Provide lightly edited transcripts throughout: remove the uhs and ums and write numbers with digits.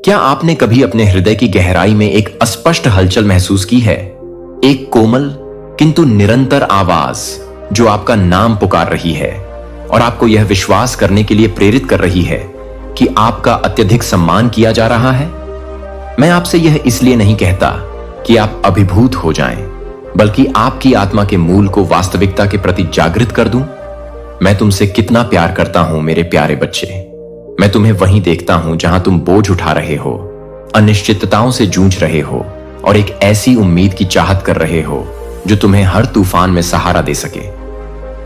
क्या आपने कभी अपने हृदय की गहराई में एक अस्पष्ट हलचल महसूस की है? एक कोमल किंतु निरंतर आवाज जो आपका नाम पुकार रही है और आपको यह विश्वास करने के लिए प्रेरित कर रही है कि आपका अत्यधिक सम्मान किया जा रहा है। मैं आपसे यह इसलिए नहीं कहता कि आप अभिभूत हो जाएं, बल्कि आपकी आत्मा के मूल को वास्तविकता के प्रति जागृत कर दूं। मैं तुमसे कितना प्यार करता हूं मेरे प्यारे बच्चे। मैं तुम्हें वहीं देखता हूं जहां तुम बोझ उठा रहे हो, अनिश्चितताओं से जूझ रहे हो और एक ऐसी उम्मीद की चाहत कर रहे हो जो तुम्हें हर तूफान में सहारा दे सके।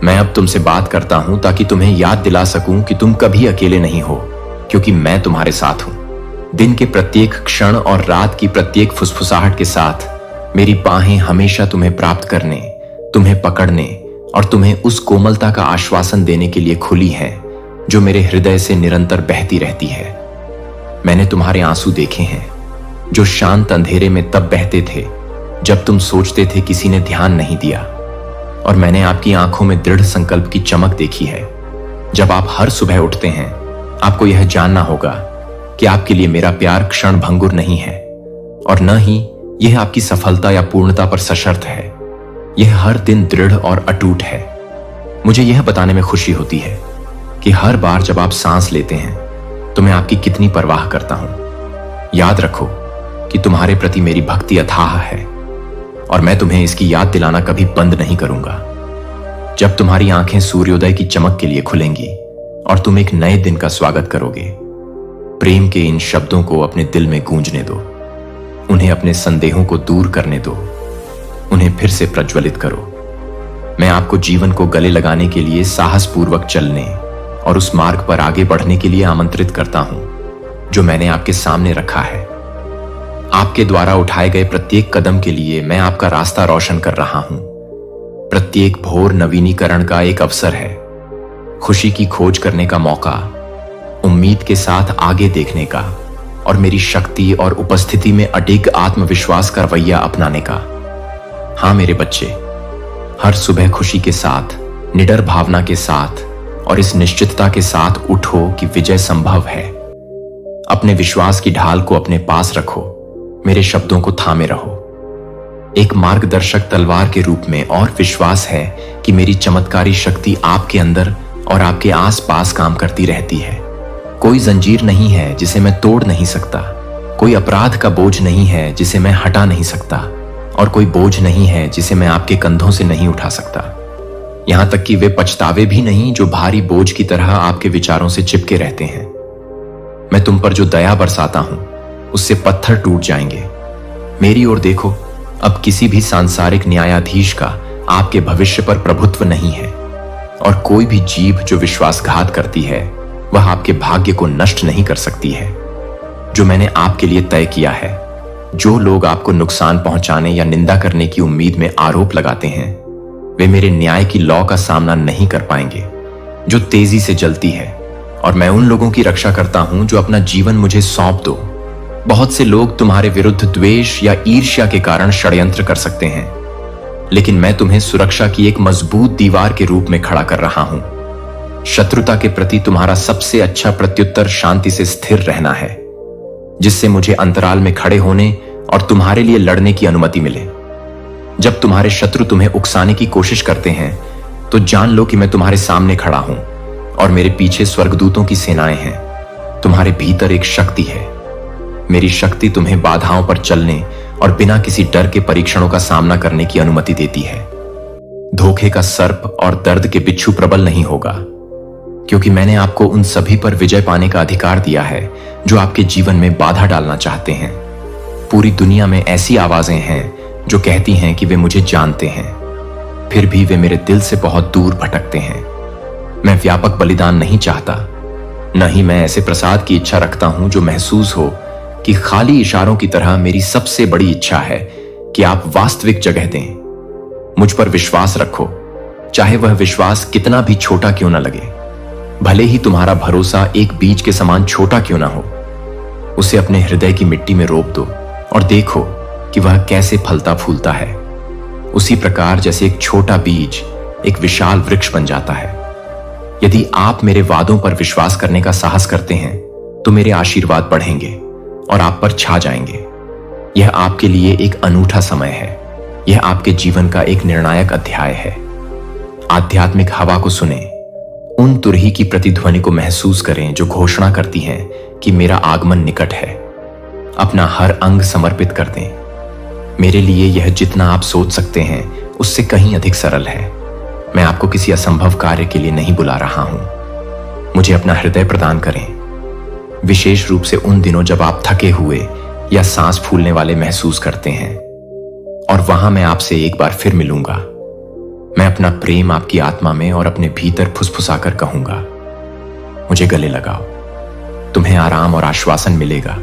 मैं अब तुमसे बात करता हूं ताकि तुम्हें याद दिला सकूं कि तुम कभी अकेले नहीं हो, क्योंकि मैं तुम्हारे साथ हूं। दिन के प्रत्येक क्षण और रात की प्रत्येक फुसफुसाहट के साथ मेरी बाहें हमेशा तुम्हें प्राप्त करने, तुम्हें पकड़ने और तुम्हें उस कोमलता का आश्वासन देने के लिए खुली हैं जो मेरे हृदय से निरंतर बहती रहती है। मैंने तुम्हारे आंसू देखे हैं जो शांत अंधेरे में तब बहते थे जब तुम सोचते थे किसी ने ध्यान नहीं दिया, और मैंने आपकी आंखों में दृढ़ संकल्प की चमक देखी है जब आप हर सुबह उठते हैं। आपको यह जानना होगा कि आपके लिए मेरा प्यार क्षण भंगुर नहीं है, और न ही यह आपकी सफलता या पूर्णता पर सशर्त है। यह हर दिन दृढ़ और अटूट है। मुझे यह बताने में खुशी होती है कि हर बार जब आप सांस लेते हैं तो मैं आपकी कितनी परवाह करता हूं। याद रखो कि तुम्हारे प्रति मेरी भक्ति अथाह है, और मैं तुम्हें इसकी याद दिलाना कभी बंद नहीं करूंगा। जब तुम्हारी आंखें सूर्योदय की चमक के लिए खुलेंगी और तुम एक नए दिन का स्वागत करोगे, प्रेम के इन शब्दों को अपने दिल में गूंजने दो, उन्हें अपने संदेहों को दूर करने दो, उन्हें फिर से प्रज्वलित करो। मैं आपको जीवन को गले लगाने के लिए साहसपूर्वक चलने और उस मार्ग पर आगे बढ़ने के लिए आमंत्रित करता हूं जो मैंने आपके सामने रखा है। आपके द्वारा उठाए गए प्रत्येक कदम के लिए मैं आपका रास्ता रोशन कर रहा हूं। प्रत्येक भोर नवीनीकरण का एक अवसर है, खुशी की खोज करने का मौका, उम्मीद के साथ आगे देखने का, और मेरी शक्ति और उपस्थिति में अडिग आत्मविश्वास का रवैया अपनाने का। हां मेरे बच्चे, हर सुबह खुशी के साथ, निडर भावना के साथ और इस निश्चितता के साथ उठो कि विजय संभव है। अपने विश्वास की ढाल को अपने पास रखो, मेरे शब्दों को थामे रहो एक मार्गदर्शक तलवार के रूप में, और विश्वास है कि मेरी चमत्कारी शक्ति आपके अंदर और आपके आसपास काम करती रहती है। कोई जंजीर नहीं है जिसे मैं तोड़ नहीं सकता, कोई अपराध का बोझ नहीं है जिसे मैं हटा नहीं सकता, और कोई बोझ नहीं है जिसे मैं आपके कंधों से नहीं उठा सकता। यहां तक कि वे पछतावे भी नहीं जो भारी बोझ की तरह आपके विचारों से चिपके रहते हैं। मैं तुम पर जो दया बरसाता हूं उससे पत्थर टूट जाएंगे। मेरी ओर देखो, अब किसी भी सांसारिक न्यायाधीश का आपके भविष्य पर प्रभुत्व नहीं है, और कोई भी जीभ जो विश्वासघात करती है वह आपके भाग्य को नष्ट नहीं कर सकती है जो मैंने आपके लिए तय किया है। जो लोग आपको नुकसान पहुंचाने या निंदा करने की उम्मीद में आरोप लगाते हैं, वे मेरे न्याय की लौ का सामना नहीं कर पाएंगे जो तेजी से जलती है, और मैं उन लोगों की रक्षा करता हूं जो अपना जीवन मुझे सौंप दो। बहुत से लोग तुम्हारे विरुद्ध द्वेष या ईर्ष्या के कारण षड्यंत्र कर सकते हैं, लेकिन मैं तुम्हें सुरक्षा की एक मजबूत दीवार के रूप में खड़ा कर रहा हूं। शत्रुता के प्रति तुम्हारा सबसे अच्छा प्रत्युत्तर शांति से स्थिर रहना है, जिससे मुझे अंतराल में खड़े होने और तुम्हारे लिए लड़ने की अनुमति मिले। जब तुम्हारे शत्रु तुम्हें उकसाने की कोशिश करते हैं तो जान लो कि मैं तुम्हारे सामने खड़ा हूं और मेरे पीछे स्वर्गदूतों की सेनाएं हैं। तुम्हारे भीतर एक शक्ति है। मेरी शक्ति तुम्हें बाधाओं पर चलने और बिना किसी डर के परीक्षणों का सामना करने की अनुमति देती है। धोखे का सर्प और दर्द के बिच्छू प्रबल नहीं होगा, क्योंकि मैंने आपको उन सभी पर विजय पाने का अधिकार दिया है जो आपके जीवन में बाधा डालना चाहते हैं। पूरी दुनिया में ऐसी आवाजें हैं जो कहती हैं कि वे मुझे जानते हैं, फिर भी वे मेरे दिल से बहुत दूर भटकते हैं। मैं व्यापक बलिदान नहीं चाहता, न ही मैं ऐसे प्रसाद की इच्छा रखता हूं जो महसूस हो कि खाली इशारों की तरह। मेरी सबसे बड़ी इच्छा है कि आप वास्तविक जगह दें। मुझ पर विश्वास रखो, चाहे वह विश्वास कितना भी छोटा क्यों ना लगे। भले ही तुम्हारा भरोसा एक बीज के समान छोटा क्यों ना हो, उसे अपने हृदय की मिट्टी में रोप दो और देखो कि वह कैसे फलता फूलता है। उसी प्रकार जैसे एक छोटा बीज एक विशाल वृक्ष बन जाता है। यदि आप मेरे वादों पर विश्वास करने का साहस करते हैं तो मेरे आशीर्वाद बढ़ेंगे और आप पर छा जाएंगे। यह आपके लिए एक अनूठा समय है। यह आपके जीवन का एक निर्णायक अध्याय है। आध्यात्मिक हवा को सुने, उन तुरही की प्रतिध्वनि को महसूस करें जो घोषणा करती हैं कि मेरा आगमन निकट है। अपना हर अंग समर्पित कर दें। मेरे लिए यह जितना आप सोच सकते हैं उससे कहीं अधिक सरल है। मैं आपको किसी असंभव कार्य के लिए नहीं बुला रहा हूं। मुझे अपना हृदय प्रदान करें, विशेष रूप से उन दिनों जब आप थके हुए या सांस फूलने वाले महसूस करते हैं। और वहां मैं आपसे एक बार फिर मिलूंगा। मैं अपना प्रेम आपकी आत्मा में और अपने भीतर फुसफुसाकर कहूंगा, मुझे गले लगाओ। तुम्हें आराम और आश्वासन मिलेगा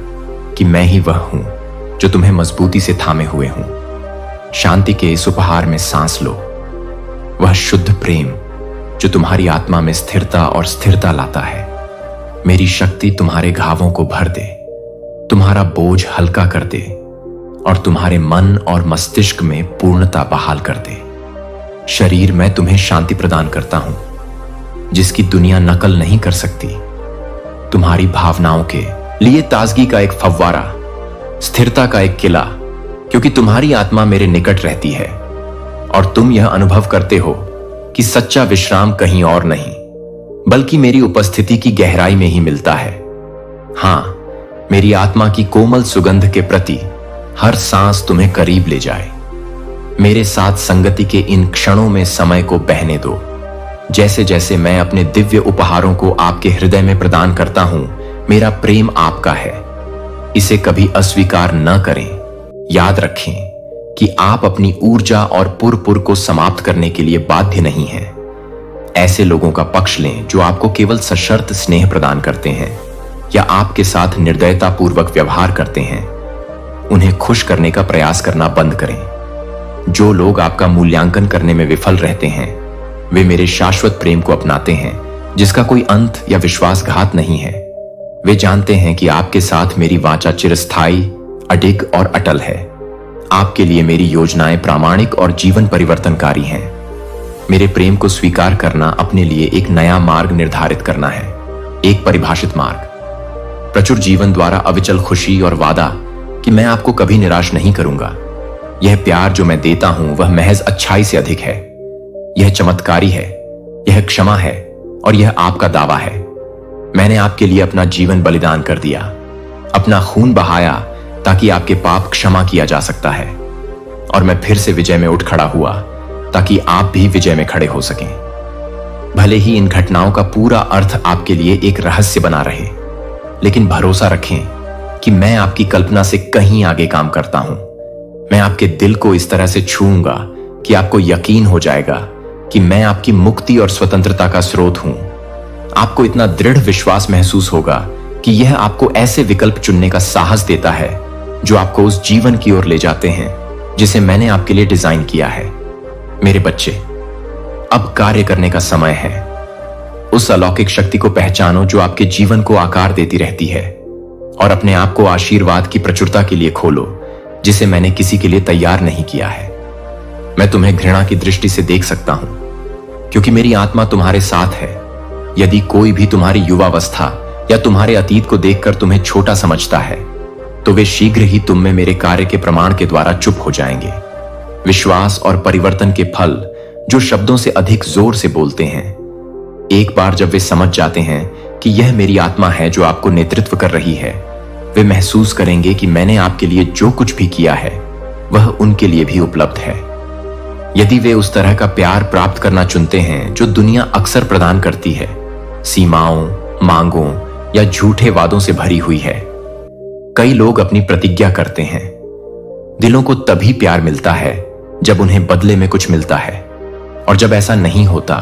कि मैं ही वह हूं जो तुम्हें मजबूती से थामे हुए हूं। शांति के इस उपहार में सांस लो, वह शुद्ध प्रेम जो तुम्हारी आत्मा में स्थिरता और स्थिरता लाता है। मेरी शक्ति तुम्हारे घावों को भर दे, तुम्हारा बोझ हल्का कर दे और तुम्हारे मन और मस्तिष्क में पूर्णता बहाल कर दे। शरीर में तुम्हें शांति प्रदान करता हूं जिसकी दुनिया नकल नहीं कर सकती। तुम्हारी भावनाओं के लिए ताजगी का एक फव्वारा, स्थिरता का एक किला, क्योंकि तुम्हारी आत्मा मेरे निकट रहती है और तुम यह अनुभव करते हो कि सच्चा विश्राम कहीं और नहीं बल्कि मेरी उपस्थिति की गहराई में ही मिलता है। हां, मेरी आत्मा की कोमल सुगंध के प्रति हर सांस तुम्हें करीब ले जाए। मेरे साथ संगति के इन क्षणों में समय को बहने दो। जैसे जैसे मैं अपने दिव्य उपहारों को आपके हृदय में प्रदान करता हूं, मेरा प्रेम आपका है। इसे कभी अस्वीकार न करें। याद रखें कि आप अपनी ऊर्जा और पुर को समाप्त करने के लिए बाध्य नहीं हैं। ऐसे लोगों का पक्ष लें जो आपको केवल सशर्त स्नेह प्रदान करते हैं या आपके साथ निर्दयता पूर्वक व्यवहार करते हैं। उन्हें खुश करने का प्रयास करना बंद करें। जो लोग आपका मूल्यांकन करने में विफल रहते हैं वे मेरे शाश्वत प्रेम को अपनाते हैं जिसका कोई अंत या विश्वासघात नहीं है। वे जानते हैं कि आपके साथ मेरी वाचा चिरस्थायी, अडिग और अटल है। आपके लिए मेरी योजनाएं प्रामाणिक और जीवन परिवर्तनकारी हैं। मेरे प्रेम को स्वीकार करना अपने लिए एक नया मार्ग निर्धारित करना है, एक परिभाषित मार्ग। प्रचुर जीवन द्वारा अविचल खुशी और वादा कि मैं आपको कभी निराश नहीं करूंगा। यह प्यार जो मैं देता हूं वह महज अच्छाई से अधिक है। यह चमत्कारी है, यह क्षमा है और यह आपका दावा है। मैंने आपके लिए अपना जीवन बलिदान कर दिया, अपना खून बहाया ताकि आपके पाप क्षमा किया जा सकता है। और मैं फिर से विजय में उठ खड़ा हुआ ताकि आप भी विजय में खड़े हो सकें। भले ही इन घटनाओं का पूरा अर्थ आपके लिए एक रहस्य बना रहे, लेकिन भरोसा रखें कि मैं आपकी कल्पना से कहीं आगे काम करता हूं। मैं आपके दिल को इस तरह से छूऊंगा कि आपको यकीन हो जाएगा कि मैं आपकी मुक्ति और स्वतंत्रता का स्रोत हूं। आपको इतना दृढ़ विश्वास महसूस होगा कि यह आपको ऐसे विकल्प चुनने का साहस देता है जो आपको उस जीवन की ओर ले जाते हैं जिसे मैंने आपके लिए डिजाइन किया है। मेरे बच्चे, अब कार्य करने का समय है। उस अलौकिक शक्ति को पहचानो जो आपके जीवन को आकार देती रहती है और अपने आप को आशीर्वाद की प्रचुरता के लिए खोलो जिसे मैंने किसी के लिए तैयार नहीं किया है। मैं तुम्हें घृणा की दृष्टि से देख सकता हूं क्योंकि मेरी आत्मा तुम्हारे साथ है। यदि कोई भी तुम्हारी युवावस्था या तुम्हारे अतीत को देखकर तुम्हें छोटा समझता है तो वे शीघ्र ही तुम में मेरे कार्य के प्रमाण के द्वारा चुप हो जाएंगे। विश्वास और परिवर्तन के फल जो शब्दों से अधिक जोर से बोलते हैं, एक बार जब वे समझ जाते हैं कि यह मेरी आत्मा है जो आपको नेतृत्व कर रही है, वे महसूस करेंगे कि मैंने आपके लिए जो कुछ भी किया है वह उनके लिए भी उपलब्ध है। यदि वे उस तरह का प्यार प्राप्त करना चुनते हैं जो दुनिया अक्सर प्रदान करती है, सीमाओं, मांगों या झूठे वादों से भरी हुई है। कई लोग अपनी प्रतिज्ञा करते हैं। दिलों को तभी प्यार मिलता है जब उन्हें बदले में कुछ मिलता है, और जब ऐसा नहीं होता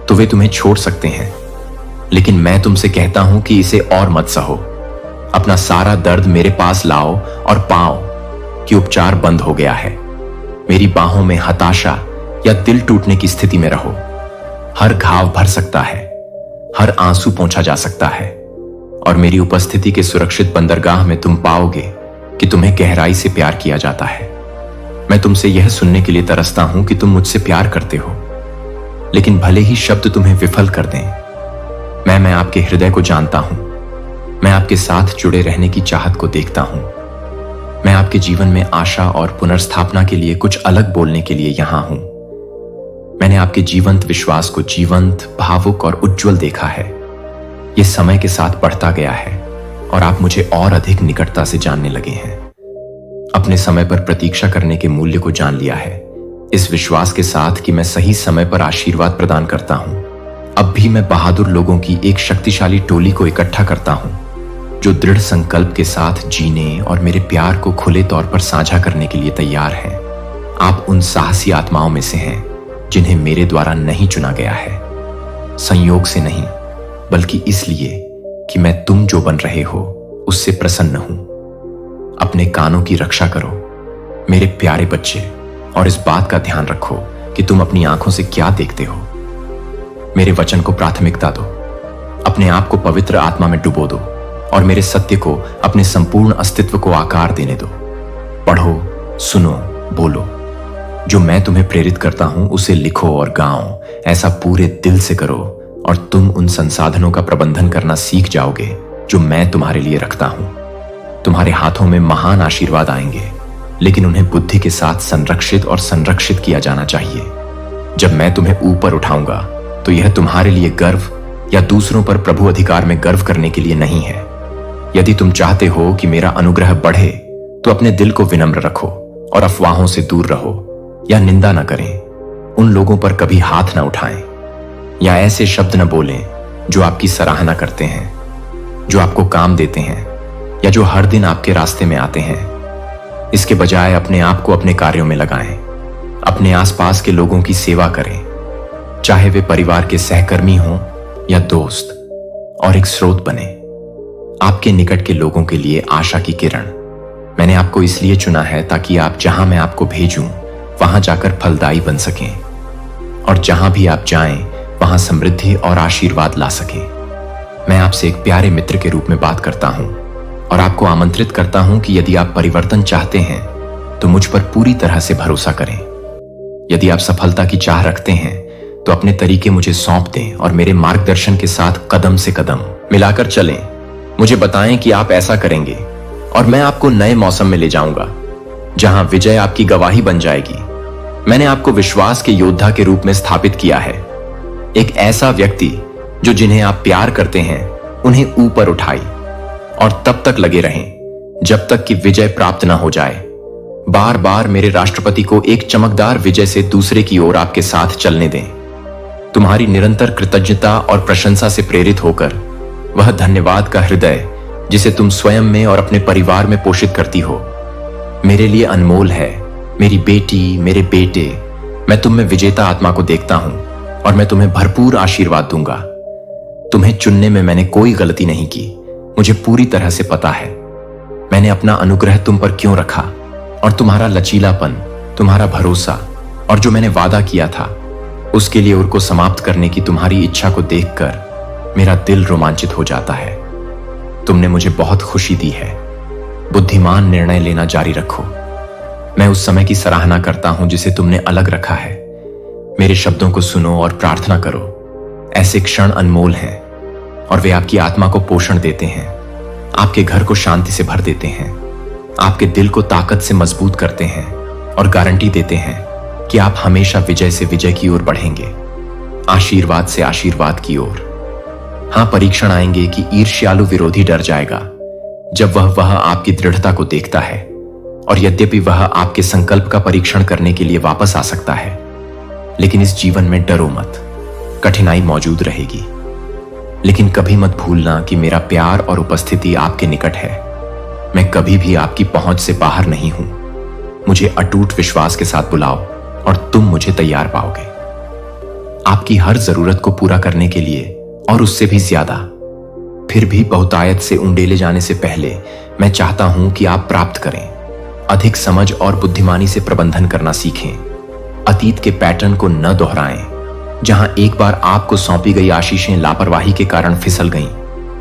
तो वे तुम्हें छोड़ सकते हैं। लेकिन मैं तुमसे कहता हूं कि इसे और मत सहो। अपना सारा दर्द मेरे पास लाओ और पाओ कि उपचार बंद हो गया है। मेरी बाहों में हताशा या दिल टूटने की स्थिति में रहो। हर घाव भर सकता है, हर आंसू पोंछा जा सकता है, और मेरी उपस्थिति के सुरक्षित बंदरगाह में तुम पाओगे कि तुम्हें गहराई से प्यार किया जाता है। मैं तुमसे यह सुनने के लिए तरसता हूं कि तुम मुझसे प्यार करते हो, लेकिन भले ही शब्द तुम्हें विफल कर दें, मैं आपके हृदय को जानता हूं। मैं आपके साथ जुड़े रहने की चाहत को देखता हूं। मैं आपके जीवन में आशा और पुनर्स्थापना के लिए कुछ अलग बोलने के लिए यहां हूं। मैंने आपके जीवंत विश्वास को जीवंत, भावुक और उज्जवल देखा है। यह समय के साथ बढ़ता गया है और आप मुझे और अधिक निकटता से जानने लगे हैं। अपने समय पर प्रतीक्षा करने के मूल्य को जान लिया है, इस विश्वास के साथ कि मैं सही समय पर आशीर्वाद प्रदान करता हूं। अब भी मैं बहादुर लोगों की एक शक्तिशाली टोली को इकट्ठा करता हूं, जो दृढ़ संकल्प के साथ जीने और मेरे प्यार को खुले तौर पर साझा करने के लिए तैयार हैं। आप उन साहसी आत्माओं में से हैं जिन्हें मेरे द्वारा नहीं चुना गया है, संयोग से नहीं, बल्कि इसलिए कि मैं तुम जो बन रहे हो उससे प्रसन्न हूं। अपने कानों की रक्षा करो मेरे प्यारे बच्चे, और इस बात का ध्यान रखो कि तुम अपनी आंखों से क्या देखते हो। मेरे वचन को प्राथमिकता दो, अपने आप को पवित्र आत्मा में डुबो दो और मेरे सत्य को अपने संपूर्ण अस्तित्व को आकार देने दो। पढ़ो, सुनो, बोलो। जो मैं तुम्हें प्रेरित करता हूं उसे लिखो और गाओ। ऐसा पूरे दिल से करो और तुम उन संसाधनों का प्रबंधन करना सीख जाओगे जो मैं तुम्हारे लिए रखता हूं। तुम्हारे हाथों में महान आशीर्वाद आएंगे, लेकिन उन्हें बुद्धि के साथ संरक्षित और संरक्षित किया जाना चाहिए। जब मैं तुम्हें ऊपर उठाऊंगा तो यह तुम्हारे लिए गर्व या दूसरों पर प्रभु अधिकार में गर्व करने के लिए नहीं है। यदि तुम चाहते हो कि मेरा अनुग्रह बढ़े तो अपने दिल को विनम्र रखो और अफवाहों से दूर रहो, या निंदा न करें। उन लोगों पर कभी हाथ न उठाएं या ऐसे शब्द न बोलें जो आपकी सराहना करते हैं, जो आपको काम देते हैं या जो हर दिन आपके रास्ते में आते हैं। इसके बजाय अपने आप को अपने कार्यों में लगाएं। अपने आसपास के लोगों की सेवा करें, चाहे वे परिवार के सहकर्मी हों या दोस्त, और एक स्रोत बने आपके निकट के लोगों के लिए आशा की किरण। मैंने आपको इसलिए चुना है ताकि आप जहां मैं आपको भेजूं वहां जाकर फलदायी बन सकें, और जहां भी आप जाएं वहां समृद्धि और आशीर्वाद ला सकें। मैं आपसे एक प्यारे मित्र के रूप में बात करता हूं और आपको आमंत्रित करता हूं कि यदि आप परिवर्तन चाहते हैं तो मुझ पर पूरी तरह से भरोसा करें। यदि आप सफलता की चाह रखते हैं तो अपने तरीके मुझे सौंप दें और मेरे मार्गदर्शन के साथ कदम से कदम मिलाकर चलें। मुझे बताएं कि आप ऐसा करेंगे और मैं आपको नए मौसम में ले जाऊंगा जहां विजय आपकी गवाही बन जाएगी। मैंने आपको विश्वास के योद्धा के रूप में स्थापित किया है, एक ऐसा व्यक्ति जो जिन्हें आप प्यार करते हैं उन्हें ऊपर उठाए और तब तक लगे रहें जब तक कि विजय प्राप्त न हो जाए। बार बार मेरे राष्ट्रपति को एक चमकदार विजय से दूसरे की ओर आपके साथ चलने दें। तुम्हारी निरंतर कृतज्ञता और प्रशंसा से प्रेरित होकर वह धन्यवाद का हृदय जिसे तुम स्वयं में और अपने परिवार में पोषित करती हो मेरे लिए अनमोल है। मेरी बेटी, मेरे बेटे, मैं तुम में विजेता आत्मा को देखता हूं और मैं तुम्हें भरपूर आशीर्वाद दूंगा। तुम्हें चुनने में मैंने कोई गलती नहीं की, मुझे पूरी तरह से पता है मैंने अपना अनुग्रह तुम पर क्यों रखा, और तुम्हारा लचीलापन, तुम्हारा भरोसा और जो मैंने वादा किया था उसके लिए उनको समाप्त करने की तुम्हारी इच्छा को देखकर मेरा दिल रोमांचित हो जाता है। तुमने मुझे बहुत खुशी दी है। बुद्धिमान निर्णय लेना जारी रखो। मैं उस समय की सराहना करता हूं जिसे तुमने अलग रखा है। मेरे शब्दों को सुनो और प्रार्थना करो। ऐसे क्षण अनमोल हैं और वे आपकी आत्मा को पोषण देते हैं, आपके घर को शांति से भर देते हैं, आपके दिल को ताकत से मजबूत करते हैं और गारंटी देते हैं कि आप हमेशा विजय से विजय की ओर बढ़ेंगे, आशीर्वाद से आशीर्वाद की ओर। हां, परीक्षण आएंगे कि ईर्ष्यालु विरोधी डर जाएगा जब वह आपकी दृढ़ता को देखता है, और यद्यपि वह आपके संकल्प का परीक्षण करने के लिए वापस आ सकता है, लेकिन इस जीवन में डरो मत। कठिनाई मौजूद रहेगी, लेकिन कभी मत भूलना कि मेरा प्यार और उपस्थिति आपके निकट है। मैं कभी भी आपकी पहुंच से बाहर नहीं हूं। मुझे अटूट विश्वास के साथ बुलाओ और तुम मुझे तैयार पाओगे, आपकी हर जरूरत को पूरा करने के लिए और उससे भी ज्यादा। फिर भी बहुतायत से उंडेले जाने से पहले मैं चाहता हूं कि आप प्राप्त करें, अधिक समझ और बुद्धिमानी से प्रबंधन करना सीखें। अतीत के पैटर्न को न दोहराएं। जहां एक बार आपको सौंपी गई आशीषें लापरवाही के कारण फिसल गईं,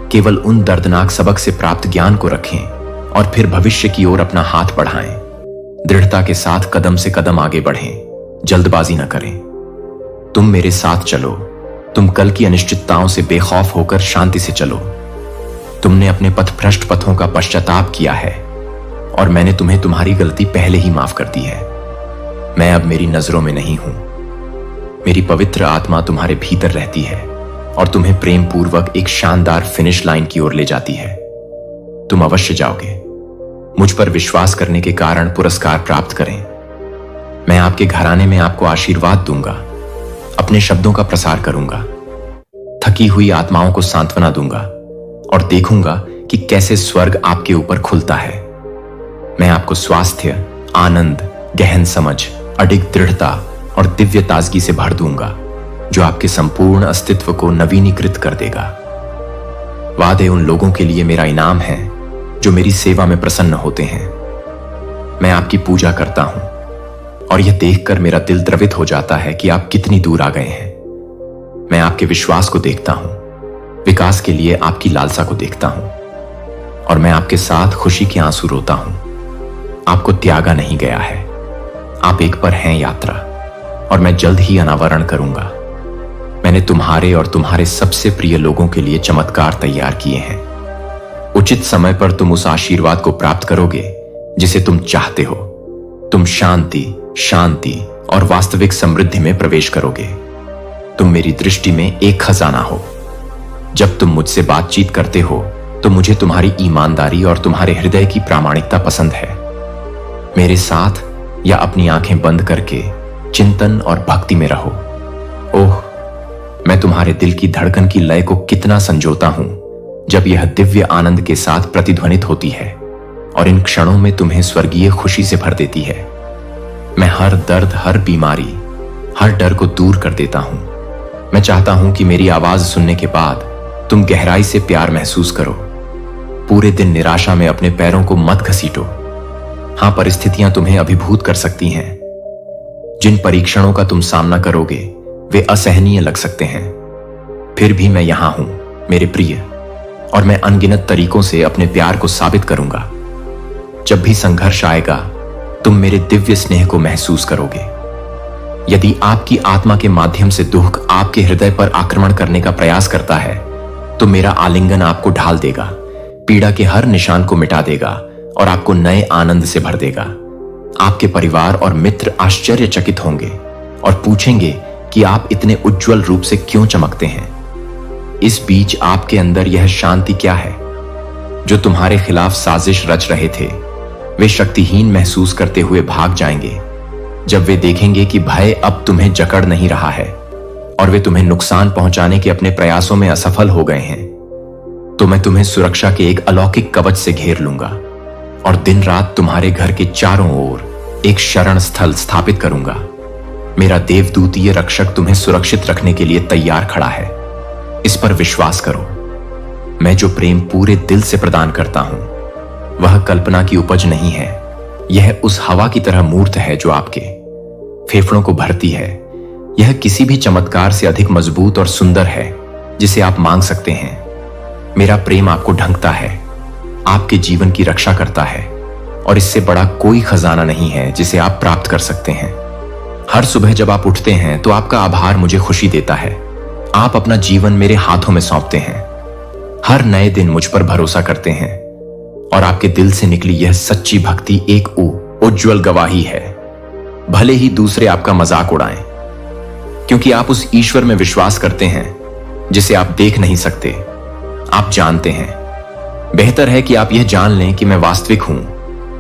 केवल उन दर्दनाक सबक से प्राप्त ज्ञान को रखें और फिर भविष्य की ओर अपना हाथ बढ़ाएं। दृढ़ता के साथ कदम से कदम आगे बढ़ें, जल्दबाजी न करें। तुम मेरे साथ चलो। तुम कल की अनिश्चितताओं से बेखौफ होकर शांति से चलो। तुमने अपने पथभ्रष्ट पथों का पश्चाताप किया है और मैंने तुम्हें तुम्हारी गलती पहले ही माफ कर दी है। मैं अब मेरी नजरों में नहीं हूं। मेरी पवित्र आत्मा तुम्हारे भीतर रहती है और तुम्हें प्रेम पूर्वक एक शानदार फिनिश लाइन की ओर ले जाती है। तुम अवश्य जाओगे। मुझ पर विश्वास करने के कारण पुरस्कार प्राप्त करें। मैं आपके घराने में आपको आशीर्वाद दूंगा, अपने शब्दों का प्रसार करूंगा, थकी हुई आत्माओं को सांत्वना दूंगा और देखूंगा कि कैसे स्वर्ग आपके ऊपर खुलता है। मैं आपको स्वास्थ्य, आनंद, गहन समझ, अडिग दृढ़ता और दिव्य ताजगी से भर दूंगा, जो आपके संपूर्ण अस्तित्व को नवीनीकृत कर देगा। वादे उन लोगों के लिए मेरा इनाम है जो मेरी सेवा में प्रसन्न होते हैं। मैं आपकी पूजा करता हूं और यह देखकर मेरा दिल द्रवित हो जाता है कि आप कितनी दूर आ गए हैं। मैं आपके विश्वास को देखता हूं, विकास के लिए आपकी लालसा को देखता हूं और मैं आपके साथ खुशी के आंसू रोता हूं। आपको त्यागा नहीं गया है। आप एक पर हैं यात्रा और मैं जल्द ही अनावरण करूंगा। मैंने तुम्हारे और तुम्हारे सबसे प्रिय लोगों के लिए चमत्कार तैयार किए हैं। उचित समय पर तुम उस आशीर्वाद को प्राप्त करोगे जिसे तुम चाहते हो। तुम शांति, शांति और वास्तविक समृद्धि में प्रवेश करोगे। तुम मेरी दृष्टि में एक खजाना हो। जब तुम मुझसे बातचीत करते हो तो मुझे तुम्हारी ईमानदारी और तुम्हारे हृदय की प्रामाणिकता पसंद है। मेरे साथ या अपनी आंखें बंद करके चिंतन और भक्ति में रहो। ओह, मैं तुम्हारे दिल की धड़कन की लय को कितना संजोता हूं जब यह दिव्य आनंद के साथ प्रतिध्वनित होती है और इन क्षणों में तुम्हें स्वर्गीय खुशी से भर देती है। मैं हर दर्द, हर बीमारी, हर डर को दूर कर देता हूं। मैं चाहता हूं कि मेरी आवाज सुनने के बाद तुम गहराई से प्यार महसूस करो। पूरे दिन निराशा में अपने पैरों को मत घसीटो। हां, परिस्थितियां तुम्हें अभिभूत कर सकती हैं। जिन परीक्षणों का तुम सामना करोगे वे असहनीय लग सकते हैं। फिर भी मैं यहां हूं मेरे प्रिय, और मैं अनगिनत तरीकों से अपने प्यार को साबित करूंगा। जब भी संघर्ष आएगा तुम मेरे दिव्य स्नेह को महसूस करोगे। यदि आपकी आत्मा के माध्यम से दुख आपके हृदय पर आक्रमण करने का प्रयास करता है तो मेरा आलिंगन आपको ढाल देगा, पीड़ा के हर निशान को मिटा देगा और आपको नए आनंद से भर देगा। आपके परिवार और मित्र आश्चर्यचकित होंगे और पूछेंगे कि आप इतने उज्जवल रूप से क्यों चमकते हैं। इस बीच आपके अंदर यह शांति क्या है? जो तुम्हारे खिलाफ साजिश रच रहे थे वे शक्तिहीन महसूस करते हुए भाग जाएंगे जब वे देखेंगे कि भय अब तुम्हें जकड़ नहीं रहा है और वे तुम्हें नुकसान पहुंचाने के अपने प्रयासों में असफल हो गए हैं। तो मैं तुम्हें सुरक्षा के एक अलौकिक कवच से घेर लूंगा और दिन रात तुम्हारे घर के चारों ओर एक शरण स्थल स्थापित करूंगा। मेरा देवदूतीय रक्षक तुम्हें सुरक्षित रखने के लिए तैयार खड़ा है। इस पर विश्वास करो। मैं जो प्रेम पूरे दिल से प्रदान करता हूं वह कल्पना की उपज नहीं है। यह उस हवा की तरह मूर्त है जो आपके फेफड़ों को भरती है। यह किसी भी चमत्कार से अधिक मजबूत और सुंदर है जिसे आप मांग सकते हैं। मेरा प्रेम आपको ढंकता है, आपके जीवन की रक्षा करता है और इससे बड़ा कोई खजाना नहीं है जिसे आप प्राप्त कर सकते हैं। हर सुबह जब आप उठते हैं तो आपका आभार मुझे खुशी देता है। आप अपना जीवन मेरे हाथों में सौंपते हैं। हर नए दिन मुझ पर भरोसा करते हैं और आपके दिल से निकली यह सच्ची भक्ति एक उज्जवल गवाही है। भले ही दूसरे आपका मजाक उड़ाएं, क्योंकि आप उस ईश्वर में विश्वास करते हैं जिसे आप देख नहीं सकते। आप जानते हैं। बेहतर है कि आप यह जान लें कि मैं वास्तविक हूं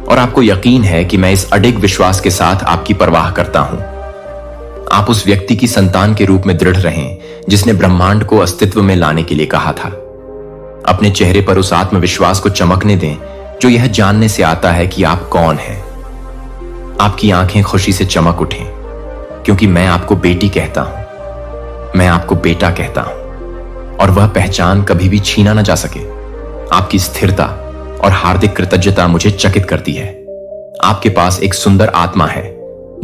और आपको यकीन है कि मैं इस अडिग विश्वास के साथ आपकी परवाह करता हूं। आप उस व्यक्ति की संतान के रूप में दृढ़ रहें जिसने ब्रह्मांड को अस्तित्व में लाने के लिए कहा था। अपने चेहरे पर उस आत्मविश्वास को चमकने दें जो यह जानने से आता है कि आप कौन हैं। आपकी आंखें खुशी से चमक उठें, क्योंकि मैं आपको बेटी कहता हूं, मैं आपको बेटा कहता हूं और वह पहचान कभी भी छीना न जा सके। आपकी स्थिरता और हार्दिक कृतज्ञता मुझे चकित करती है। आपके पास एक सुंदर आत्मा है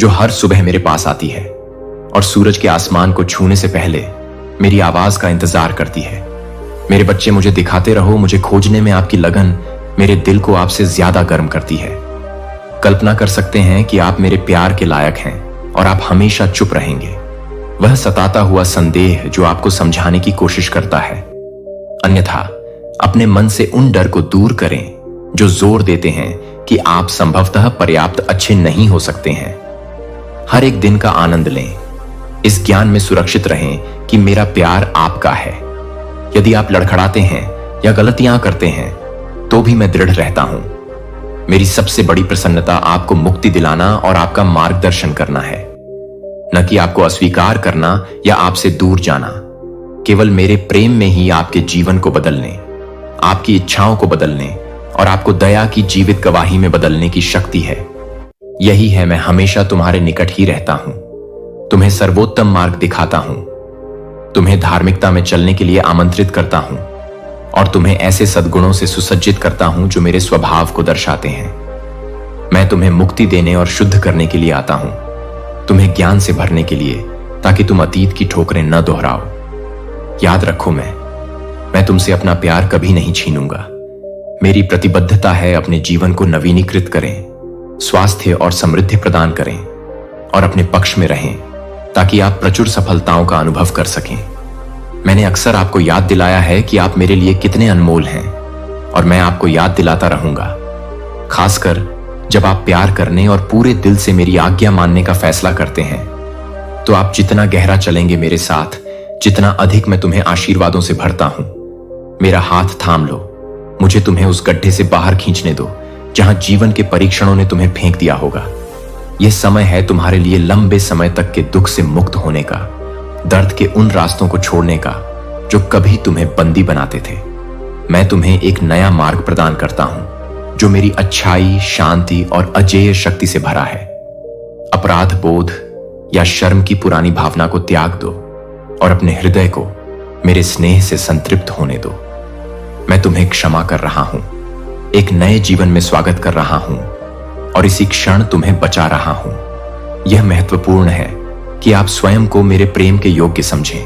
जो हर सुबह मेरे पास आती है और सूरज के आसमान को छूने से पहले मेरी आवाज का इंतजार करती है। मेरे बच्चे, मुझे दिखाते रहो। मुझे खोजने में आपकी लगन मेरे दिल को आपसे ज्यादा गर्म करती है। कल्पना कर सकते हैं कि आप मेरे प्यार के लायक हैं और आप हमेशा चुप रहेंगे। वह सताता हुआ संदेह जो आपको समझाने की कोशिश करता है। अन्यथा अपने मन से उन डर को दूर करें जो जोर देते हैं कि आप संभवतः पर्याप्त अच्छे नहीं हो सकते हैं। हर एक दिन का आनंद लें, इस ज्ञान में सुरक्षित रहें कि मेरा प्यार आपका है। यदि आप लड़खड़ाते हैं या गलतियां करते हैं तो भी मैं दृढ़ रहता हूं। मेरी सबसे बड़ी प्रसन्नता आपको मुक्ति दिलाना और आपका मार्गदर्शन करना है, न कि आपको अस्वीकार करना या आपसे दूर जाना। केवल मेरे प्रेम में ही आपके जीवन को बदलने, आपकी इच्छाओं को बदलने और आपको दया की जीवित गवाही में बदलने की शक्ति है। यही है, मैं हमेशा तुम्हारे निकट ही रहता हूं, तुम्हें सर्वोत्तम मार्ग दिखाता हूं, तुम्हें धार्मिकता में चलने के लिए आमंत्रित करता हूं और तुम्हें ऐसे सद्गुणों से सुसज्जित करता हूं जो मेरे स्वभाव को दर्शाते हैं। मैं तुम्हें मुक्ति देने और शुद्ध करने के लिए आता हूं, तुम्हें ज्ञान से भरने के लिए, ताकि तुम अतीत की ठोकरें न दोहराओ। याद रखो, मैं तुमसे अपना प्यार कभी नहीं छीनूंगा। मेरी प्रतिबद्धता है अपने जीवन को नवीनीकृत करें, स्वास्थ्य और समृद्धि प्रदान करें और अपने पक्ष में रहें, ताकि आप प्रचुर सफलताओं का अनुभव कर सकें। मैंने अक्सर आपको याद दिलाया है कि आप मेरे लिए कितने अनमोल हैं और मैं आपको याद दिलाता रहूंगा, खासकर जब आप प्यार करने और पूरे दिल से मेरी आज्ञा मानने का फैसला करते हैं। तो आप जितना गहरा चलेंगे मेरे साथ, जितना अधिक मैं तुम्हें आशीर्वादों से भरता हूं। मेरा हाथ थाम लो, मुझे तुम्हें उस गड्ढे से बाहर खींचने दो जहां जीवन के परीक्षणों ने तुम्हें फेंक दिया होगा। यह समय है तुम्हारे लिए लंबे समय तक के दुख से मुक्त होने का, दर्द के उन रास्तों को छोड़ने का जो कभी तुम्हें बंदी बनाते थे। मैं तुम्हें एक नया मार्ग प्रदान करता हूं जो मेरी अच्छाई, शांति और अजेय शक्ति से भरा है। अपराध बोध या शर्म की पुरानी भावना को त्याग दो और अपने हृदय को मेरे स्नेह से संतृप्त होने दो। मैं तुम्हें क्षमा कर रहा हूं, एक नए जीवन में स्वागत कर रहा हूं और इसी क्षण तुम्हें बचा रहा हूं। यह महत्वपूर्ण है कि आप स्वयं को मेरे प्रेम के योग्य समझें,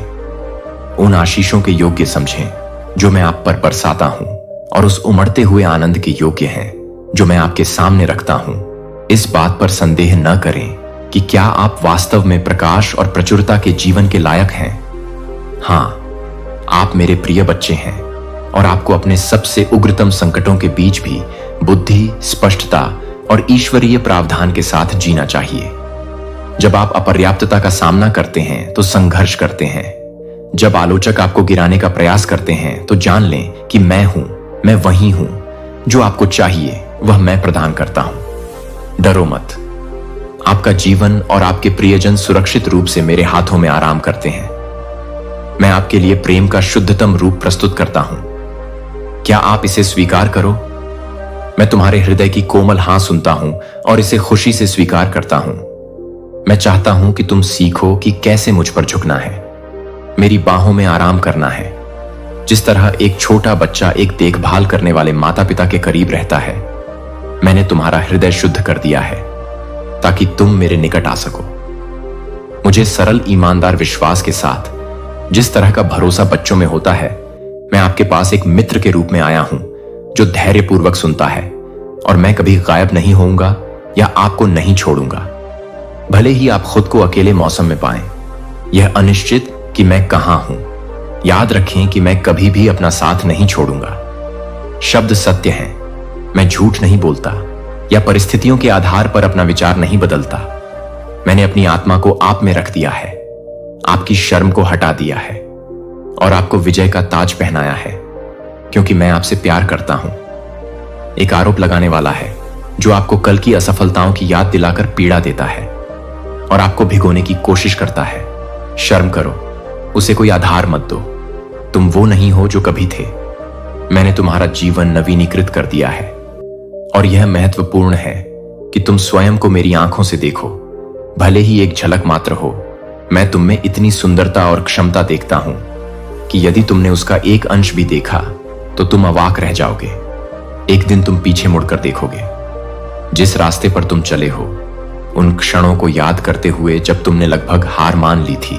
उन आशीषों के योग्य समझें जो मैं आप पर बरसाता हूं और उस उमड़ते हुए आनंद के योग्य हैं जो मैं आपके सामने रखता हूं। इस बात पर संदेह न करें कि क्या आप वास्तव में प्रकाश और प्रचुरता के जीवन के लायक हैं। हां, आप मेरे प्रिय बच्चे हैं और आपको अपने सबसे उग्रतम संकटों के बीच भी बुद्धि, स्पष्टता और ईश्वरीय प्रावधान के साथ जीना चाहिए। जब आप अपर्याप्तता का सामना करते हैं तो संघर्ष करते हैं। जब आलोचक आपको गिराने का प्रयास करते हैं तो जान लें कि मैं वही हूं, जो आपको चाहिए वह मैं प्रदान करता हूं। डरो मत, आपका जीवन और आपके प्रियजन सुरक्षित रूप से मेरे हाथों में आराम करते हैं। मैं आपके लिए प्रेम का शुद्धतम रूप प्रस्तुत करता हूं। क्या आप इसे स्वीकार करो? मैं तुम्हारे हृदय की कोमल हाँ सुनता हूं और इसे खुशी से स्वीकार करता हूं। मैं चाहता हूं कि तुम सीखो कि कैसे मुझ पर झुकना है, मेरी बाहों में आराम करना है। जिस तरह एक छोटा बच्चा एक देखभाल करने वाले माता पिता के करीब रहता है, मैंने तुम्हारा हृदय शुद्ध कर दिया है ताकि तुम मेरे निकट आ सको। मुझे सरल ईमानदार विश्वास के साथ, जिस तरह का भरोसा बच्चों में होता है, मैं आपके पास एक मित्र के रूप में आया हूं जो धैर्यपूर्वक सुनता है, और मैं कभी गायब नहीं होऊंगा या आपको नहीं छोड़ूंगा, भले ही आप खुद को अकेले मौसम में पाएं। यह अनिश्चित कि मैं कहां हूं, याद रखें कि मैं कभी भी अपना साथ नहीं छोड़ूंगा। शब्द सत्य हैं, मैं झूठ नहीं बोलता या परिस्थितियों के आधार पर अपना विचार नहीं बदलता। मैंने अपनी आत्मा को आप में रख दिया है, आपकी शर्म को हटा दिया है और आपको विजय का ताज पहनाया है, क्योंकि मैं आपसे प्यार करता हूं। एक आरोप लगाने वाला है जो आपको कल की असफलताओं की याद दिलाकर पीड़ा देता है और आपको भिगोने की कोशिश करता है। शर्म करो, उसे कोई आधार मत दो। तुम वो नहीं हो जो कभी थे। मैंने तुम्हारा जीवन नवीनीकृत कर दिया है और यह महत्वपूर्ण है कि तुम स्वयं को मेरी आंखों से देखो, भले ही एक झलक मात्र हो। मैं तुम में इतनी सुंदरता और क्षमता देखता हूं कि यदि तुमने उसका एक अंश भी देखा तो तुम अवाक रह जाओगे। एक दिन तुम पीछे मुड़कर देखोगे, जिस रास्ते पर तुम चले हो, उन क्षणों को याद करते हुए जब तुमने लगभग हार मान ली थी,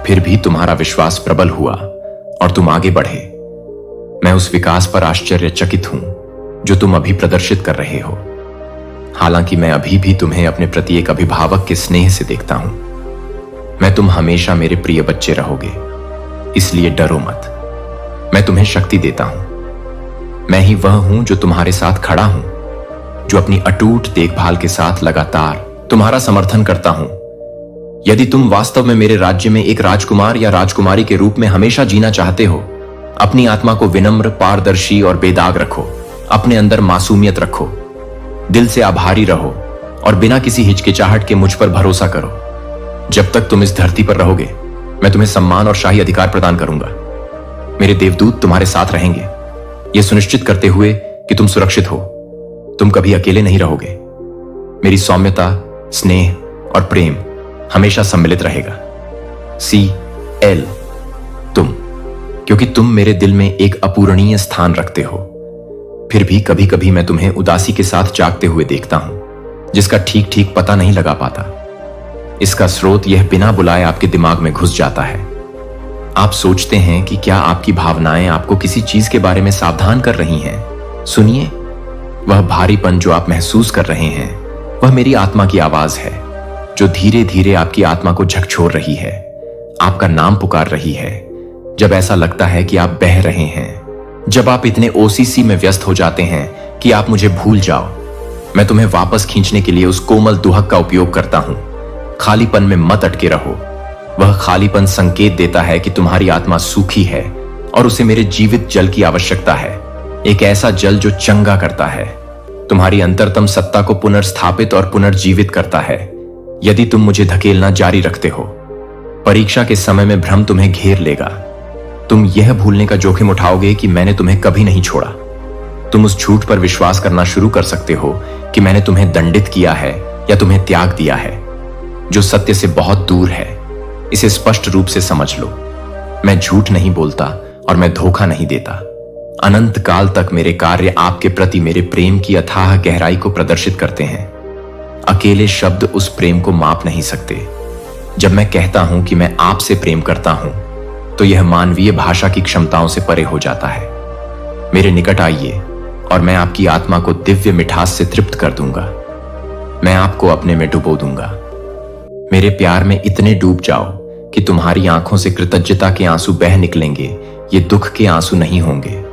फिर भी तुम्हारा विश्वास प्रबल हुआ और तुम आगे बढ़े। मैं उस विकास पर आश्चर्यचकित हूं जो तुम अभी प्रदर्शित कर रहे हो। हालांकि मैं अभी भी तुम्हें अपने प्रति एक अभिभावक के स्नेह से देखता हूं। मैं तुम हमेशा मेरे प्रिय बच्चे रहोगे, इसलिए डरो मत। मैं तुम्हें शक्ति देता हूं, मैं ही वह हूं जो तुम्हारे साथ खड़ा हूं, जो अपनी अटूट देखभाल के साथ लगातार तुम्हारा समर्थन करता हूं। यदि तुम वास्तव में मेरे राज्य में एक राजकुमार या राजकुमारी के रूप में हमेशा जीना चाहते हो, अपनी आत्मा को विनम्र, पारदर्शी और बेदाग रखो। अपने अंदर मासूमियत रखो, दिल से आभारी रहो और बिना किसी हिचकिचाहट के मुझ पर भरोसा करो। जब तक तुम इस धरती पर रहोगे, मैं तुम्हें सम्मान और शाही अधिकार प्रदान करूंगा। मेरे देवदूत तुम्हारे साथ रहेंगे, यह सुनिश्चित करते हुए कि तुम सुरक्षित हो। तुम कभी अकेले नहीं रहोगे। मेरी सौम्यता, स्नेह और प्रेम हमेशा सम्मिलित रहेगा। CL, तुम, क्योंकि तुम मेरे दिल में एक अपूरणीय स्थान रखते हो। फिर भी कभी कभी मैं तुम्हें उदासी के साथ जागते हुए देखता हूं, जिसका ठीक ठीक पता नहीं लगा पाता। इसका स्रोत यह बिना बुलाए आपके दिमाग में घुस जाता है। आप सोचते हैं कि क्या आपकी भावनाएं आपको किसी चीज के बारे में सावधान कर रही हैं। सुनिए, वह भारीपन जो आप महसूस कर रहे हैं, वह मेरी आत्मा की आवाज है, जो धीरे धीरे आपकी आत्मा को झकझोर रही है, आपका नाम पुकार रही है। जब ऐसा लगता है कि आप बह रहे हैं, जब आप इतने OCC में व्यस्त हो जाते हैं कि आप मुझे भूल जाओ, मैं तुम्हें वापस खींचने के लिए उस कोमल दुहक का उपयोग करता हूं। खालीपन में मत अटके रहो। वह खालीपन संकेत देता है कि तुम्हारी आत्मा सूखी है और उसे मेरे जीवित जल की आवश्यकता है। एक ऐसा जल जो चंगा करता है, तुम्हारी अंतरतम सत्ता को पुनर्स्थापित और पुनर्जीवित करता है। यदि तुम मुझे धकेलना जारी रखते हो, परीक्षा के समय में भ्रम तुम्हें घेर लेगा। तुम यह भूलने का जोखिम उठाओगे कि मैंने तुम्हें कभी नहीं छोड़ा। तुम उस झूठ पर विश्वास करना शुरू कर सकते हो कि मैंने तुम्हें दंडित किया है या तुम्हें त्याग दिया है, जो सत्य से बहुत दूर है। इसे स्पष्ट रूप से समझ लो, मैं झूठ नहीं बोलता और मैं धोखा नहीं देता। अनंत काल तक मेरे कार्य आपके प्रति मेरे प्रेम की अथाह गहराई को प्रदर्शित करते हैं। अकेले शब्द उस प्रेम को माप नहीं सकते। जब मैं कहता हूं कि मैं आपसे प्रेम करता हूं, तो यह मानवीय भाषा की क्षमताओं से परे हो जाता है। मेरे निकट आइए और मैं आपकी आत्मा को दिव्य मिठास से तृप्त कर दूंगा। मैं आपको अपने में डुबो दूंगा। मेरे प्यार में इतने डूब जाओ कि तुम्हारी आंखों से कृतज्ञता के आंसू बह निकलेंगे। ये दुख के आंसू नहीं होंगे,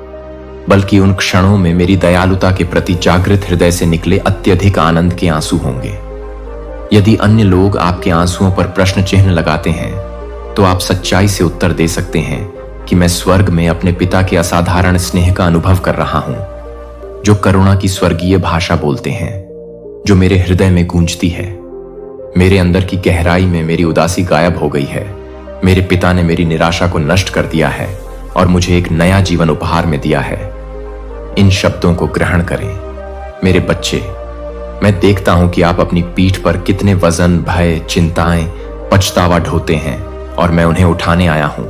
बल्कि उन क्षणों में मेरी दयालुता के प्रति जागृत हृदय से निकले अत्यधिक आनंद के आंसू होंगे। यदि अन्य लोग आपके आंसुओं पर प्रश्न चिन्ह लगाते हैं, तो आप सच्चाई से उत्तर दे सकते हैं कि मैं स्वर्ग में अपने पिता के असाधारण स्नेह का अनुभव कर रहा हूं, जो करुणा की स्वर्गीय भाषा बोलते हैं, जो मेरे हृदय में गूंजती है। मेरे अंदर की गहराई में मेरी उदासी गायब हो गई है। मेरे पिता ने मेरी निराशा को नष्ट कर दिया है और मुझे एक नया जीवन उपहार में दिया है। इन शब्दों को ग्रहण करें मेरे बच्चे। मैं देखता हूं कि आप अपनी पीठ पर कितने वजन, भय, चिंताएं, पछतावा ढोते हैं और मैं उन्हें उठाने आया हूं।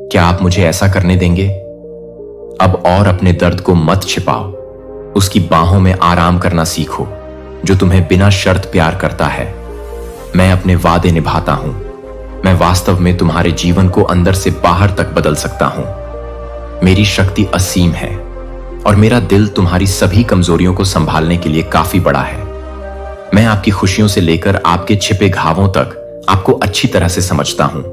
क्या आप मुझे ऐसा करने देंगे? अब और अपने दर्द को मत छिपाओ। उसकी बाहों में आराम करना सीखो, जो तुम्हें बिना शर्त प्यार करता है। मैं अपने वादे निभाता हूं। मैं वास्तव में तुम्हारे जीवन को अंदर से बाहर तक बदल सकता हूं। मेरी शक्ति असीम है और मेरा दिल तुम्हारी सभी कमजोरियों को संभालने के लिए काफी बड़ा है। मैं आपकी खुशियों से लेकर आपके छिपे घावों तक आपको अच्छी तरह से समझता हूं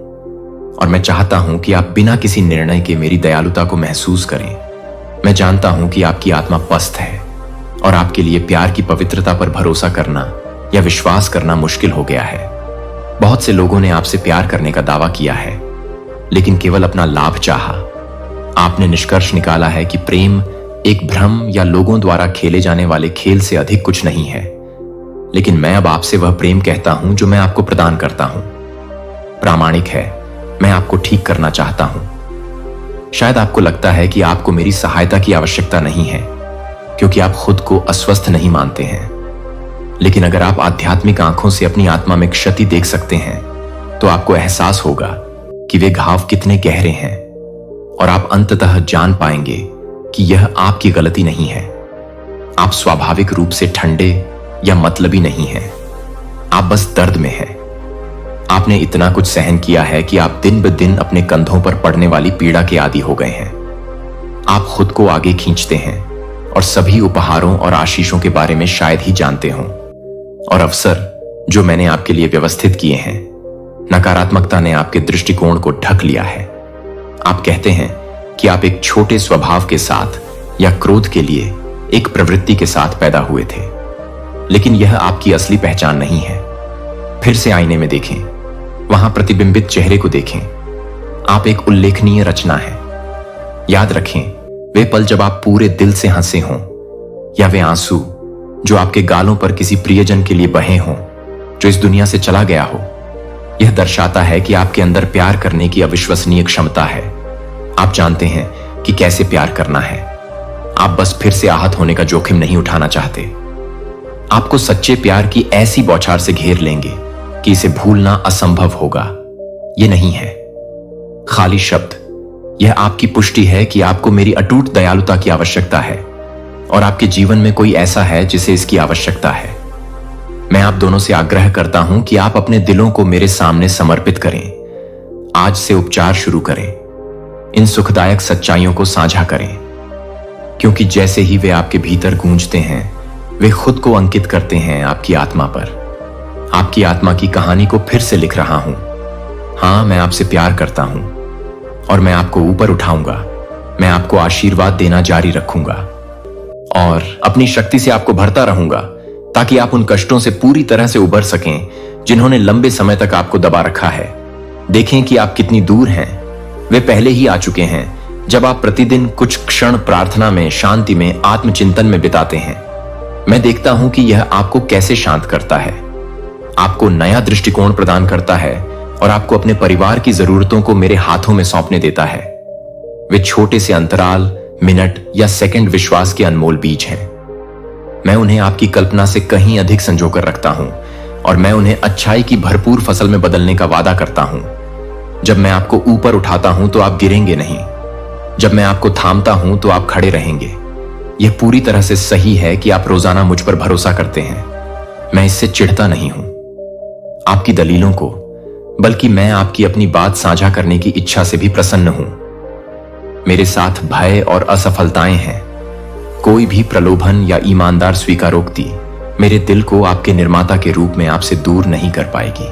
और मैं चाहता हूं कि आप बिना किसी निर्णय के मेरी दयालुता को महसूस करें। मैं जानता हूं कि आपकी आत्मा पस्त है और आपके लिए प्यार की पवित्रता पर भरोसा करना या विश्वास करना मुश्किल हो गया है। बहुत से लोगों ने आपसे प्यार करने का दावा किया है, लेकिन केवल अपना लाभ चाहा। आपने निष्कर्ष निकाला है कि प्रेम एक भ्रम या लोगों द्वारा खेले जाने वाले खेल से अधिक कुछ नहीं है। लेकिन मैं अब आपसे वह प्रेम कहता हूं जो मैं आपको प्रदान करता हूं। प्रामाणिक है। मैं आपको ठीक करना चाहता हूं। शायद आपको लगता है कि आपको मेरी सहायता की आवश्यकता नहीं है, क्योंकि आप खुद को अस्वस्थ नहीं मानते हैं। लेकिन अगर आप आध्यात्मिक आंखों से अपनी आत्मा में क्षति देख सकते हैं, तो आपको एहसास होगा कि वे घाव कितने गहरे हैं और आप अंततः जान पाएंगे कि यह आपकी गलती नहीं है। आप स्वाभाविक रूप से ठंडे या मतलबी नहीं हैं। आप बस दर्द में हैं। आपने इतना कुछ सहन किया है कि आप दिन ब दिन अपने कंधों पर पड़ने वाली पीड़ा के आदी हो गए हैं। आप खुद को आगे खींचते हैं और सभी उपहारों और आशीषों के बारे में शायद ही जानते हों और अवसर जो मैंने आपके लिए व्यवस्थित किए हैं। नकारात्मकता ने आपके दृष्टिकोण को ढक लिया है। आप कहते हैं कि आप एक छोटे स्वभाव के साथ या क्रोध के लिए एक प्रवृत्ति के साथ पैदा हुए थे, लेकिन यह आपकी असली पहचान नहीं है। फिर से आईने में देखें, वहां प्रतिबिंबित चेहरे को देखें। आप एक उल्लेखनीय रचना है। याद रखें, वे पल जब आप पूरे दिल से हंसे हों, या वे आंसू जो आपके गालों पर किसी प्रियजन के लिए बहे हों जो इस दुनिया से चला गया हो, यह दर्शाता है कि आपके अंदर प्यार करने की अविश्वसनीय क्षमता है। आप जानते हैं कि कैसे प्यार करना है। आप बस फिर से आहत होने का जोखिम नहीं उठाना चाहते। आपको सच्चे प्यार की ऐसी बौछार से घेर लेंगे कि इसे भूलना असंभव होगा। यह नहीं है खाली शब्द, यह आपकी पुष्टि है कि आपको मेरी अटूट दयालुता की आवश्यकता है और आपके जीवन में कोई ऐसा है जिसे इसकी आवश्यकता है। मैं आप दोनों से आग्रह करता हूं कि आप अपने दिलों को मेरे सामने समर्पित करें। आज से उपचार शुरू करें, इन सुखदायक सच्चाइयों को साझा करें, क्योंकि जैसे ही वे आपके भीतर गूंजते हैं, वे खुद को अंकित करते हैं आपकी आत्मा पर। आपकी आत्मा की कहानी को फिर से लिख रहा हूं। हां, मैं आपसे प्यार करता हूं और मैं आपको ऊपर उठाऊंगा। मैं आपको आशीर्वाद देना जारी रखूंगा और अपनी शक्ति से आपको भरता रहूंगा, ताकि आप उन कष्टों से पूरी तरह से उबर सकें जिन्होंने लंबे समय तक आपको दबा रखा है। देखें कि आप कितनी दूर हैं। वे पहले ही आ चुके हैं जब आप प्रतिदिन कुछ क्षण प्रार्थना में, शांति में, आत्मचिंतन में बिताते हैं। मैं देखता हूं कि यह आपको कैसे शांत करता है, आपको नया दृष्टिकोण प्रदान करता है और आपको अपने परिवार की जरूरतों को मेरे हाथों में सौंपने देता है। वे छोटे से अंतराल, मिनट या सेकंड विश्वास के अनमोल बीज हैं। मैं उन्हें आपकी कल्पना से कहीं अधिक संजोकर रखता हूं और मैं उन्हें अच्छाई की भरपूर फसल में बदलने का वादा करता हूं। जब मैं आपको ऊपर उठाता हूं तो आप गिरेंगे नहीं। जब मैं आपको थामता हूं तो आप खड़े रहेंगे। यह पूरी तरह से सही है कि आप रोजाना मुझ पर भरोसा करते हैं। मैं इससे चिढ़ता नहीं हूं, आपकी दलीलों को, बल्कि मैं आपकी अपनी बात साझा करने की इच्छा से भी प्रसन्न हूं। मेरे साथ भय और असफलताएं हैं। कोई भी प्रलोभन या ईमानदार स्वीकारोक्ति मेरे दिल को आपके निर्माता के रूप में आपसे दूर नहीं कर पाएगी।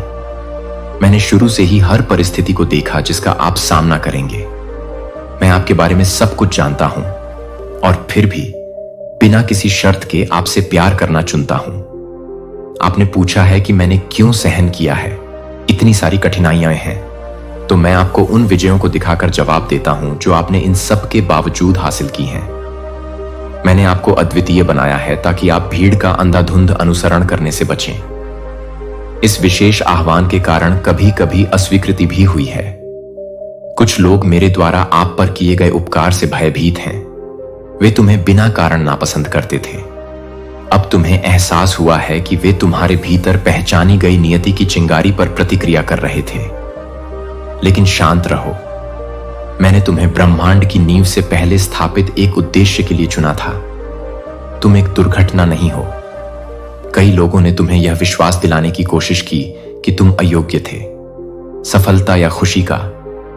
मैंने शुरू से ही हर परिस्थिति को देखा जिसका आप सामना करेंगे। मैं आपके बारे में सब कुछ जानता हूं और फिर भी बिना किसी शर्त के आपसे प्यार करना चुनता हूं। आपने पूछा है कि मैंने क्यों सहन किया है, इतनी सारी कठिनाइयां हैं, तो मैं आपको उन विजयों को दिखाकर जवाब देता हूं जो आपने इन सब के बावजूद हासिल की हैं। मैंने आपको अद्वितीय बनाया है ताकि आप भीड़ का अंधाधुंध अनुसरण करने से बचें। इस विशेष आह्वान के कारण कभी कभी अस्वीकृति भी हुई है। कुछ लोग मेरे द्वारा आप पर किए गए उपकार से भयभीत हैं। वे तुम्हें बिना कारण नापसंद करते थे। अब तुम्हें एहसास हुआ है कि वे तुम्हारे भीतर पहचानी गई नियति की चिंगारी पर प्रतिक्रिया कर रहे थे। लेकिन शांत रहो, मैंने तुम्हें ब्रह्मांड की नींव से पहले स्थापित एक उद्देश्य के लिए चुना था। तुम एक दुर्घटना नहीं हो। कई लोगों ने तुम्हें यह विश्वास दिलाने की कोशिश की कि तुम अयोग्य थे, सफलता या खुशी का,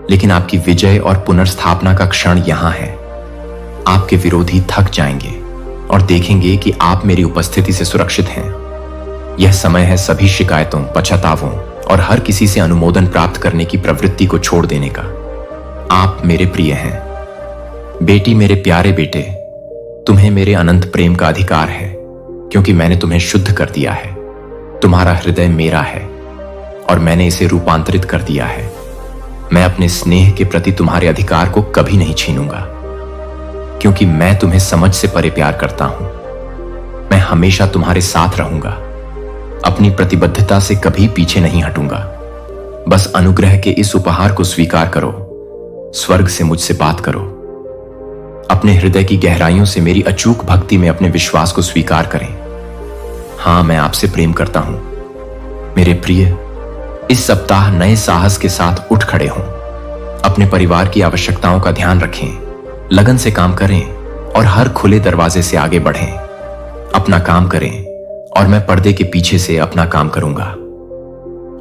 लेकिन आपकी विजय और पुनर्स्थापना का क्षण यहां है। आपके विरोधी थक जाएंगे और देखेंगे कि आप मेरी उपस्थिति से सुरक्षित हैं। यह समय है सभी शिकायतों, पछतावों और हर किसी से अनुमोदन प्राप्त करने की प्रवृत्ति को छोड़ देने का। आप मेरे प्रिय हैं। बेटी, मेरे प्यारे बेटे, तुम्हें मेरे अनंत प्रेम का अधिकार है, क्योंकि मैंने तुम्हें शुद्ध कर दिया है। तुम्हारा हृदय मेरा है और मैंने इसे रूपांतरित कर दिया है। मैं अपने स्नेह के प्रति तुम्हारे अधिकार को कभी नहीं छीनूंगा, क्योंकि मैं तुम्हें समझ से परे प्यार करता हूं। मैं हमेशा तुम्हारे साथ रहूंगा। अपनी प्रतिबद्धता से कभी पीछे नहीं हटूंगा। बस अनुग्रह के इस उपहार को स्वीकार करो। स्वर्ग से मुझसे बात करो। अपने हृदय की गहराइयों से मेरी अचूक भक्ति में अपने विश्वास को स्वीकार करें। हां, मैं आपसे प्रेम करता हूं। मेरे प्रिय, इस सप्ताह नए साहस के साथ उठ खड़े हों। अपने परिवार की आवश्यकताओं का ध्यान रखें, लगन से काम करें और हर खुले दरवाजे से आगे बढ़ें। अपना काम करें और मैं पर्दे के पीछे से अपना काम करूंगा।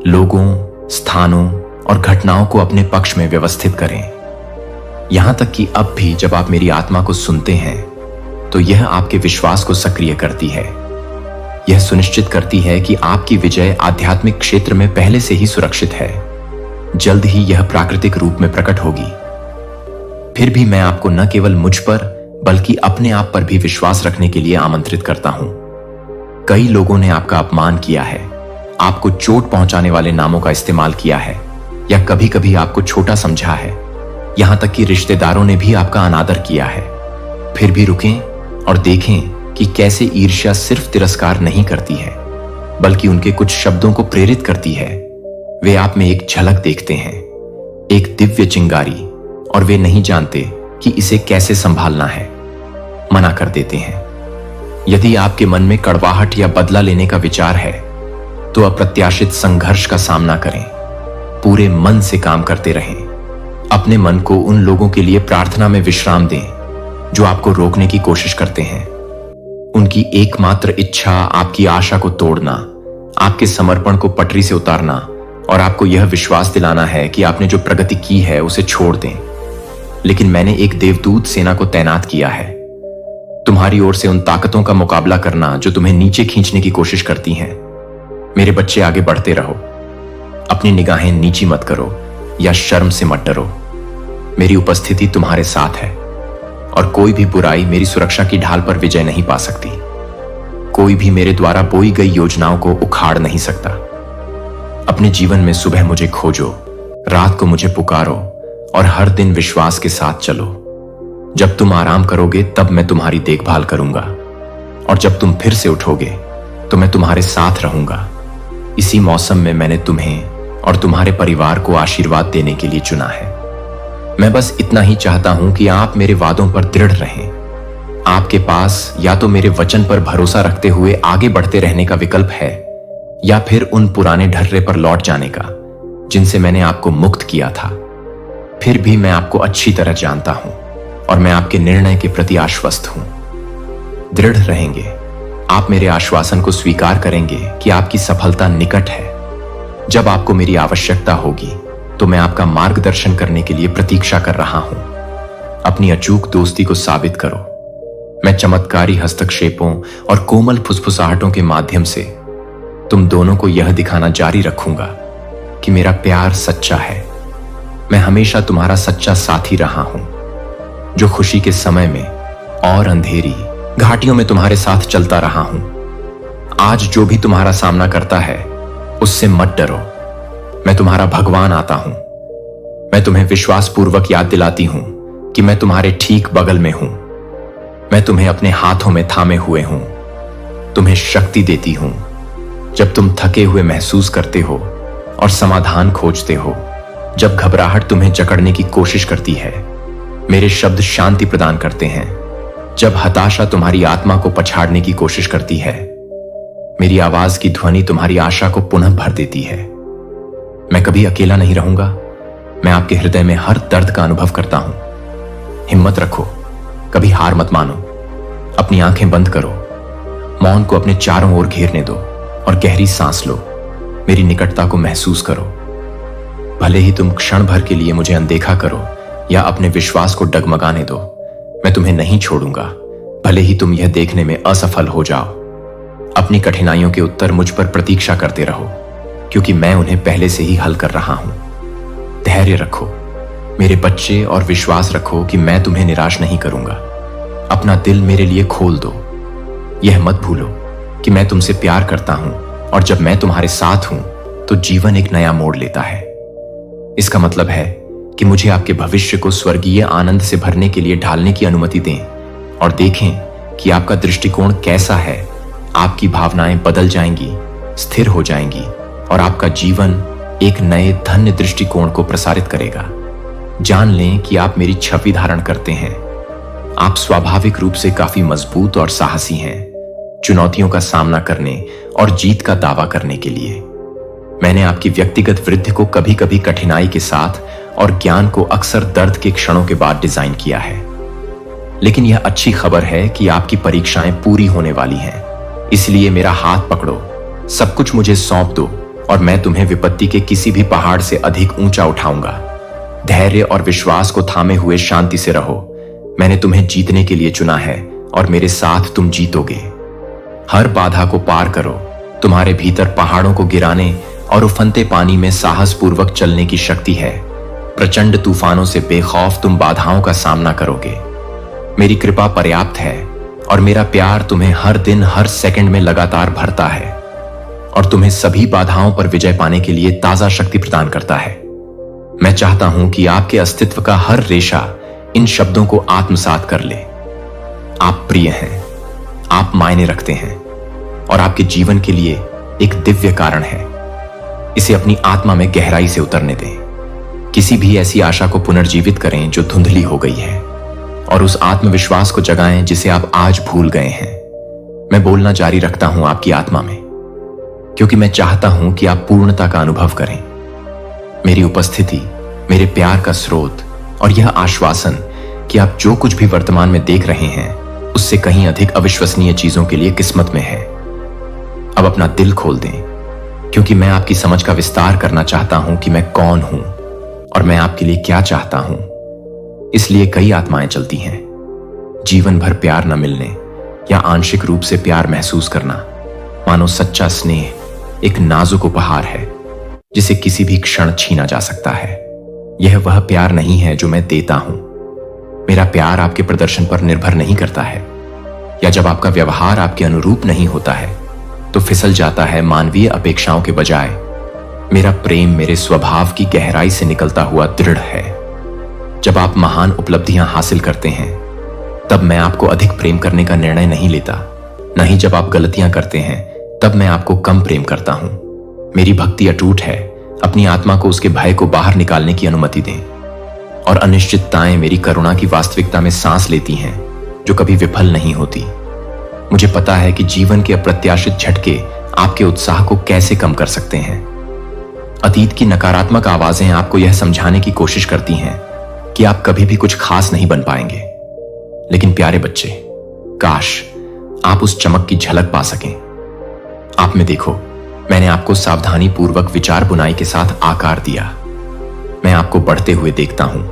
लोगों, स्थानों और घटनाओं को अपने पक्ष में व्यवस्थित करें। यहां तक कि अब भी जब आप मेरी आत्मा को सुनते हैं तो यह आपके विश्वास को सक्रिय करती है। यह सुनिश्चित करती है कि आपकी विजय आध्यात्मिक क्षेत्र में पहले से ही सुरक्षित है। जल्द ही यह प्राकृतिक रूप में प्रकट होगी। फिर भी मैं आपको न केवल मुझ पर बल्कि अपने आप पर भी विश्वास रखने के लिए आमंत्रित करता हूं। कई लोगों ने आपका अपमान किया है, आपको चोट पहुंचाने वाले नामों का इस्तेमाल किया है, या कभी कभी आपको छोटा समझा है। यहां तक कि रिश्तेदारों ने भी आपका अनादर किया है। फिर भी रुकें और देखें कि कैसे ईर्ष्या सिर्फ तिरस्कार नहीं करती है, बल्कि उनके कुछ शब्दों को प्रेरित करती है। वे आप में एक झलक देखते हैं, एक दिव्य चिंगारी, और वे नहीं जानते कि इसे कैसे संभालना है। मना कर देते हैं। यदि आपके मन में कड़वाहट या बदला लेने का विचार है, तो अप्रत्याशित संघर्ष का सामना करें। पूरे मन से काम करते रहें। अपने मन को उन लोगों के लिए प्रार्थना में विश्राम दें जो आपको रोकने की कोशिश करते हैं। उनकी एकमात्र इच्छा आपकी आशा को तोड़ना, आपके समर्पण को पटरी से उतारना और आपको यह विश्वास दिलाना है कि आपने जो प्रगति की है उसे छोड़ दें। लेकिन मैंने एक देवदूत सेना को तैनात किया है, तुम्हारी ओर से उन ताकतों का मुकाबला करना जो तुम्हें नीचे खींचने की कोशिश करती हैं। मेरे बच्चे, आगे बढ़ते रहो। अपनी निगाहें नीची मत करो या शर्म से मत डरो। मेरी उपस्थिति तुम्हारे साथ है और कोई भी बुराई मेरी सुरक्षा की ढाल पर विजय नहीं पा सकती। कोई भी मेरे द्वारा बोई गई योजनाओं को उखाड़ नहीं सकता। अपने जीवन में सुबह मुझे खोजो, रात को मुझे पुकारो और हर दिन विश्वास के साथ चलो। जब तुम आराम करोगे तब मैं तुम्हारी देखभाल करूंगा, और जब तुम फिर से उठोगे तो मैं तुम्हारे साथ रहूंगा। इसी मौसम में मैंने तुम्हें और तुम्हारे परिवार को आशीर्वाद देने के लिए चुना है। मैं बस इतना ही चाहता हूं कि आप मेरे वादों पर दृढ़ रहें। आपके पास या तो मेरे वचन पर भरोसा रखते हुए आगे बढ़ते रहने का विकल्प है, या फिर उन पुराने ढर्रे पर लौट जाने का जिनसे मैंने आपको मुक्त किया था। फिर भी मैं आपको अच्छी तरह जानता हूं और मैं आपके निर्णय के प्रति आश्वस्त हूं। दृढ़ रहेंगे। आप मेरे आश्वासन को स्वीकार करेंगे कि आपकी सफलता निकट है। जब आपको मेरी आवश्यकता होगी तो मैं आपका मार्गदर्शन करने के लिए प्रतीक्षा कर रहा हूं। अपनी अचूक दोस्ती को साबित करो। मैं चमत्कारी हस्तक्षेपों और कोमल फुसफुसाहटों के माध्यम से तुम दोनों को यह दिखाना जारी रखूंगा कि मेरा प्यार सच्चा है। मैं हमेशा तुम्हारा सच्चा साथी रहा हूं, जो खुशी के समय में और अंधेरी घाटियों में तुम्हारे साथ चलता रहा हूं। आज जो भी तुम्हारा सामना करता है उससे मत डरो। मैं तुम्हारा भगवान आता हूं। मैं तुम्हें विश्वासपूर्वक याद दिलाती हूं कि मैं तुम्हारे ठीक बगल में हूं। मैं तुम्हें अपने हाथों में थामे हुए हूं। तुम्हें शक्ति देती हूं जब तुम थके हुए महसूस करते हो और समाधान खोजते हो। जब घबराहट तुम्हें जकड़ने की कोशिश करती है, मेरे शब्द शांति प्रदान करते हैं। जब हताशा तुम्हारी आत्मा को पछाड़ने की कोशिश करती है, मेरी आवाज की ध्वनि तुम्हारी आशा को पुनः भर देती है। मैं कभी अकेला नहीं रहूंगा। मैं आपके हृदय में हर दर्द का अनुभव करता हूं। हिम्मत रखो, कभी हार मत मानो। अपनी आंखें बंद करो, मौन को अपने चारों ओर घेरने दो और गहरी सांस लो। मेरी निकटता को महसूस करो। भले ही तुम क्षण भर के लिए मुझे अनदेखा करो या अपने विश्वास को डगमगाने दो, मैं तुम्हें नहीं छोड़ूंगा, भले ही तुम यह देखने में असफल हो जाओ। अपनी कठिनाइयों के उत्तर मुझ पर प्रतीक्षा करते रहो, क्योंकि मैं उन्हें पहले से ही हल कर रहा हूं। धैर्य रखो मेरे बच्चे और विश्वास रखो कि मैं तुम्हें निराश नहीं करूंगा। अपना दिल मेरे लिए खोल दो। यह मत भूलो कि मैं तुमसे प्यार करता हूं, और जब मैं तुम्हारे साथ हूं तो जीवन एक नया मोड़ लेता है। इसका मतलब है कि मुझे आपके भविष्य को स्वर्गीय आनंद से भरने के लिए ढालने की अनुमति दें, और देखें कि आपका दृष्टिकोण कैसा है। आपकी भावनाएं बदल जाएंगी, स्थिर हो जाएंगी, और आपका जीवन एक नए धन्य दृष्टिकोण को प्रसारित करेगा। जान लें कि आप मेरी छवि धारण करते हैं। आप स्वाभाविक रूप से काफी मजबूत और साहसी हैं, चुनौतियों का सामना करने और जीत का दावा करने के लिए। मैंने आपकी व्यक्तिगत वृद्धि को कभी कभी कठिनाई के साथ और ज्ञान को अक्सर दर्द के क्षणों के बाद डिजाइन किया है। लेकिन यह अच्छी खबर है कि आपकी परीक्षाएं पूरी होने वाली हैं। इसलिए मेरा हाथ पकड़ो, सब कुछ मुझे सौंप दो, और मैं तुम्हें विपत्ति के किसी भी पहाड़ से अधिक ऊंचा उठाऊंगा। धैर्य और विश्वास को थामे हुए शांति से रहो। मैंने तुम्हें जीतने के लिए चुना है, और मेरे साथ तुम जीतोगे। हर बाधा को पार करो। तुम्हारे भीतर पहाड़ों को गिराने और उफनते पानी में साहसपूर्वक चलने की शक्ति है। प्रचंड तूफानों से बेखौफ तुम बाधाओं का सामना करोगे। मेरी कृपा पर्याप्त है और मेरा प्यार तुम्हें हर दिन हर सेकंड में लगातार भरता है और तुम्हें सभी बाधाओं पर विजय पाने के लिए ताजा शक्ति प्रदान करता है। मैं चाहता हूं कि आपके अस्तित्व का हर रेशा इन शब्दों को आत्मसात कर ले। आप प्रिय हैं, आप मायने रखते हैं और आपके जीवन के लिए एक दिव्य कारण है। इसे अपनी आत्मा में गहराई से उतरने दें। किसी भी ऐसी आशा को पुनर्जीवित करें जो धुंधली हो गई है और उस आत्मविश्वास को जगाएं जिसे आप आज भूल गए हैं। मैं बोलना जारी रखता हूं आपकी आत्मा में, क्योंकि मैं चाहता हूं कि आप पूर्णता का अनुभव करें। मेरी उपस्थिति, मेरे प्यार का स्रोत और यह आश्वासन कि आप जो कुछ भी वर्तमान में देख रहे हैं उससे कहीं अधिक अविश्वसनीय चीजों के लिए किस्मत में है। अब अपना दिल खोल दें, क्योंकि मैं आपकी समझ का विस्तार करना चाहता हूं कि मैं कौन हूं और मैं आपके लिए क्या चाहता हूं। इसलिए कई आत्माएं चलती हैं। जीवन भर प्यार न मिलने या आंशिक रूप से प्यार महसूस करना मानो सच्चा स्नेह एक नाजुक उपहार है जिसे किसी भी क्षण छीना जा सकता है। यह वह प्यार नहीं है जो मैं देता हूं। मेरा प्यार आपके प्रदर्शन पर निर्भर नहीं करता है या जब आपका व्यवहार आपके अनुरूप नहीं होता है तो फिसल जाता है मानवीय अपेक्षाओं के बजाय। मेरा प्रेम मेरे स्वभाव की गहराई से निकलता हुआ दृढ़ है। जब आप महान उपलब्धियां हासिल करते हैं तब मैं आपको अधिक प्रेम करने का निर्णय नहीं लेता, नहीं जब आप गलतियां करते हैं तब मैं आपको कम प्रेम करता हूं। मेरी भक्ति अटूट है। अपनी आत्मा को उसके भय को बाहर निकालने की अनुमति दें और अनिश्चितताएं मेरी करुणा की वास्तविकता में सांस लेती हैं जो कभी विफल नहीं होती। मुझे पता है कि जीवन के अप्रत्याशित झटके आपके उत्साह को कैसे कम कर सकते हैं। अतीत की नकारात्मक आवाजें आपको यह समझाने की कोशिश करती हैं कि आप कभी भी कुछ खास नहीं बन पाएंगे। लेकिन प्यारे बच्चे, काश आप उस चमक की झलक पा सकें। आप में देखो, मैंने आपको सावधानी पूर्वक विचार बुनाई के साथ आकार दिया। मैं आपको बढ़ते हुए देखता हूं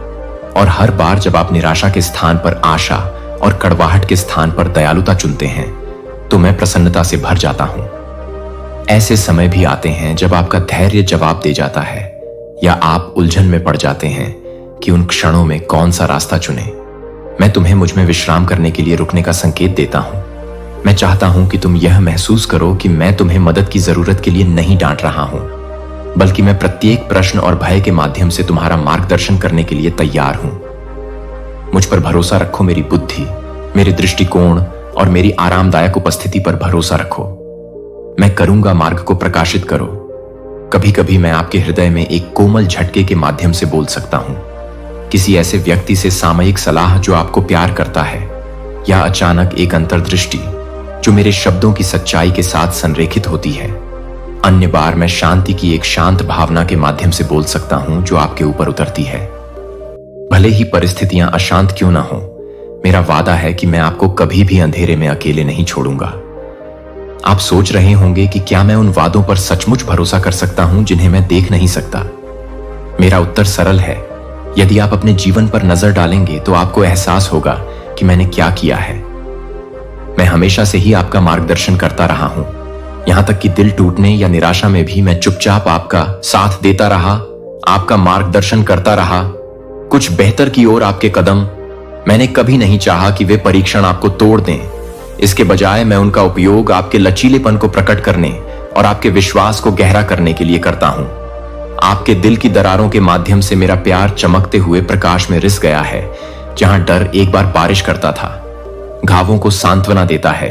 और हर बार जब आप निराशा के स्थान पर आशा और कड़वाहट के स्थान पर दयालुता चुनते हैं तो मैं प्रसन्नता से भर जाता हूं। ऐसे समय भी आते हैं जब आपका धैर्य जवाब दे जाता है या आप उलझन में पड़ जाते हैं कि उन क्षणों में कौन सा रास्ता चुने। मैं तुम्हें मुझ में विश्राम करने के लिए रुकने का संकेत देता हूं। मैं चाहता हूं कि तुम यह महसूस करो कि मैं तुम्हें मदद की जरूरत के लिए नहीं डांट रहा हूं, बल्कि मैं प्रत्येक प्रश्न और भय के माध्यम से तुम्हारा मार्गदर्शन करने के लिए तैयार हूं। मुझ पर भरोसा रखो। मेरी बुद्धि, मेरे दृष्टिकोण और मेरी आरामदायक उपस्थिति पर भरोसा रखो। मैं करूंगा मार्ग को प्रकाशित करो। कभी कभी मैं आपके हृदय में एक कोमल झटके के माध्यम से बोल सकता हूं, किसी ऐसे व्यक्ति से सामयिक सलाह जो आपको प्यार करता है, या अचानक एक अंतर्दृष्टि जो मेरे शब्दों की सच्चाई के साथ संरेखित होती है। अन्य बार मैं शांति की एक शांत भावना के माध्यम से बोल सकता हूं जो आपके ऊपर उतरती है। भले ही परिस्थितियां अशांत क्यों ना हो, मेरा वादा है कि मैं आपको कभी भी अंधेरे में अकेले नहीं छोड़ूंगा। आप सोच रहे होंगे कि क्या मैं उन वादों पर सचमुच भरोसा कर सकता हूं जिन्हें मैं देख नहीं सकता। मेरा उत्तर सरल है। यदि आप अपने जीवन पर नजर डालेंगे तो आपको एहसास होगा कि मैंने क्या किया है। मैं हमेशा से ही आपका मार्गदर्शन करता रहा हूं, यहां तक कि दिल टूटने या निराशा में भी मैं चुपचाप आपका साथ देता रहा, आपका मार्गदर्शन करता रहा। कुछ बेहतर की ओर आपके कदम। मैंने कभी नहीं चाहा कि वे परीक्षण आपको तोड़ दें। इसके बजाय मैं उनका उपयोग आपके लचीलेपन को प्रकट करने और आपके विश्वास को गहरा करने के लिए करता हूं। आपके दिल की दरारों के माध्यम से मेरा प्यार चमकते हुए प्रकाश में रिस गया है। जहां डर एक बार बारिश करता था, घावों को सांत्वना देता है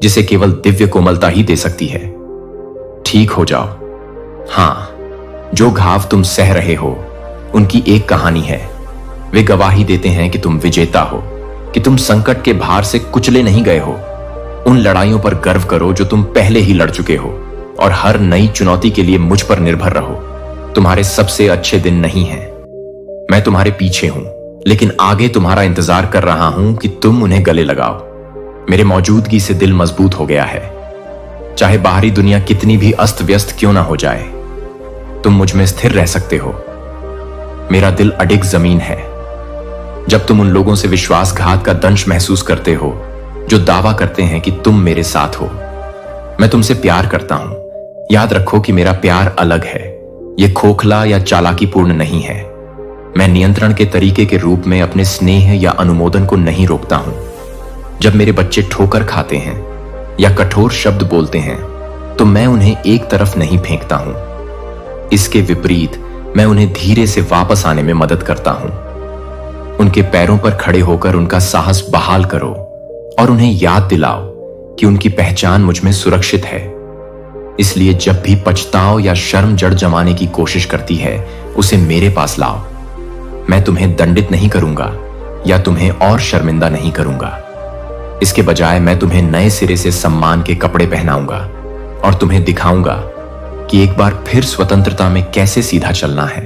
जिसे केवल दिव्य कोमलता ही दे सकती है। ठीक हो जाओ। हां, जो घाव तुम सह रहे हो उनकी एक कहानी है। वे गवाही देते हैं कि तुम विजेता हो, कि तुम संकट के भार से कुचले नहीं गए हो। उन लड़ाइयों पर गर्व करो जो तुम पहले ही लड़ चुके हो और हर नई चुनौती के लिए मुझ पर निर्भर रहो। तुम्हारे सबसे अच्छे दिन नहीं हैं। मैं तुम्हारे पीछे हूं, लेकिन आगे तुम्हारा इंतजार कर रहा हूं कि तुम उन्हें गले लगाओ। मेरे मौजूदगी से दिल मजबूत हो गया है। चाहे बाहरी दुनिया कितनी भी अस्त व्यस्त क्यों ना हो जाए, तुम मुझ में स्थिर रह सकते हो। मेरा दिल अडिग जमीन है। जब तुम उन लोगों से विश्वासघात का दंश महसूस करते हो जो दावा करते हैं कि तुम मेरे साथ हो, मैं तुमसे प्यार करता हूं। याद रखो कि मेरा प्यार अलग है। यह खोखला या चालाकीपूर्ण नहीं है। मैं नियंत्रण के तरीके के रूप में अपने स्नेह या अनुमोदन को नहीं रोकता हूं। जब मेरे बच्चे ठोकर खाते हैं या कठोर शब्द बोलते हैं तो मैं उन्हें एक तरफ नहीं फेंकता हूं। इसके विपरीत मैं उन्हें धीरे से वापस आने में मदद करता हूं। उनके पैरों पर खड़े होकर उनका साहस बहाल करो और उन्हें याद दिलाओ कि उनकी पहचान मुझ में सुरक्षित है। इसलिए जब भी पछताओ या शर्म जड़ जमाने की कोशिश करती है, उसे मेरे पास लाओ। मैं तुम्हें दंडित नहीं करूंगा या तुम्हें और शर्मिंदा नहीं करूंगा। इसके बजाय मैं तुम्हें नए सिरे से सम्मान के कपड़े पहनाऊंगा और तुम्हें दिखाऊंगा कि एक बार फिर स्वतंत्रता में कैसे सीधा चलना है।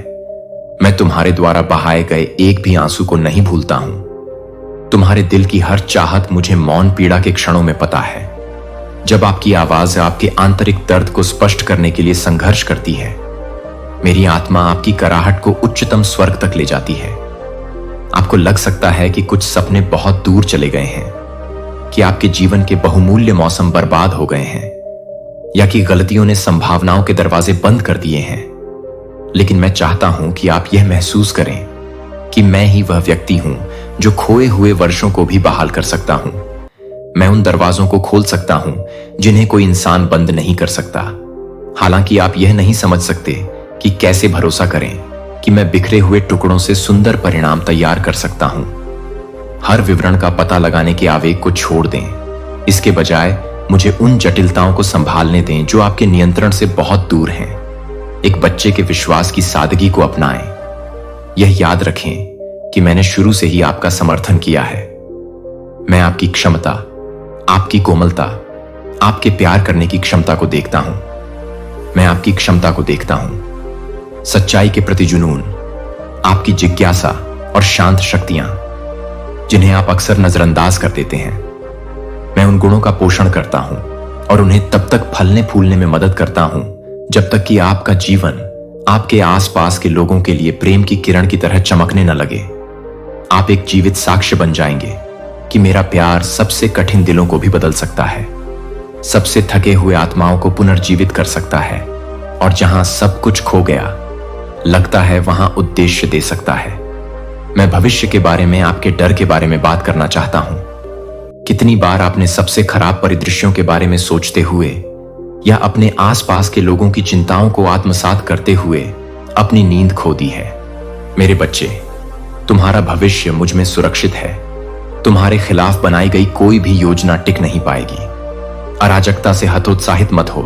मैं तुम्हारे द्वारा बहाए गए एक भी आंसू को नहीं भूलता हूं। तुम्हारे दिल की हर चाहत मुझे मौन पीड़ा के क्षणों में पता है। जब आपकी आवाज आपके आंतरिक दर्द को स्पष्ट करने के लिए संघर्ष करती है, मेरी आत्मा आपकी कराहट को उच्चतम स्वर्ग तक ले जाती है। आपको लग सकता है कि कुछ सपने बहुत दूर चले गए हैं, कि आपके जीवन के बहुमूल्य मौसम बर्बाद हो गए हैं, या कि गलतियों ने संभावनाओं के दरवाजे बंद कर दिए हैं। लेकिन मैं चाहता हूं कि आप यह महसूस करें कि मैं ही वह व्यक्ति हूं जो खोए हुए वर्षों को भी बहाल कर सकता हूं। मैं उन दरवाजों को खोल सकता हूं जिन्हें कोई इंसान बंद नहीं कर सकता। हालांकि आप यह नहीं समझ सकते कि कैसे भरोसा करें कि मैं बिखरे हुए टुकड़ों से सुंदर परिणाम तैयार कर सकता हूं। हर विवरण का पता लगाने के आवेग को छोड़ दें। इसके बजाय मुझे उन जटिलताओं को संभालने दें जो आपके नियंत्रण से बहुत दूर हैं। एक बच्चे के विश्वास की सादगी को अपनाएं। यह याद रखें कि मैंने शुरू से ही आपका समर्थन किया है। मैं आपकी क्षमता, आपकी कोमलता, आपके प्यार करने की क्षमता को देखता हूं। मैं आपकी क्षमता को देखता हूं। सच्चाई के प्रति जुनून, आपकी जिज्ञासा और शांत शक्तियां जिन्हें आप अक्सर नजरअंदाज कर देते हैं। मैं उन गुणों का पोषण करता हूं और उन्हें तब तक फलने फूलने में मदद करता हूं जब तक कि आपका जीवन आपके आसपास के लोगों के लिए प्रेम की किरण की तरह चमकने न लगे। आप एक जीवित साक्ष्य बन जाएंगे कि मेरा प्यार सबसे कठिन दिलों को भी बदल सकता है, सबसे थके हुए आत्माओं को पुनर्जीवित कर सकता है, और जहां सब कुछ खो गया लगता है वहां उद्देश्य दे सकता है। मैं भविष्य के बारे में आपके डर के बारे में बात करना चाहता हूं। कितनी बार आपने सबसे खराब परिदृश्यों के बारे में सोचते हुए या अपने आसपास के लोगों की चिंताओं को आत्मसात करते हुए अपनी नींद खो दी है। मेरे बच्चे, तुम्हारा भविष्य मुझ में सुरक्षित है। तुम्हारे खिलाफ बनाई गई कोई भी योजना टिक नहीं पाएगी। अराजकता से हतोत्साहित मत हो।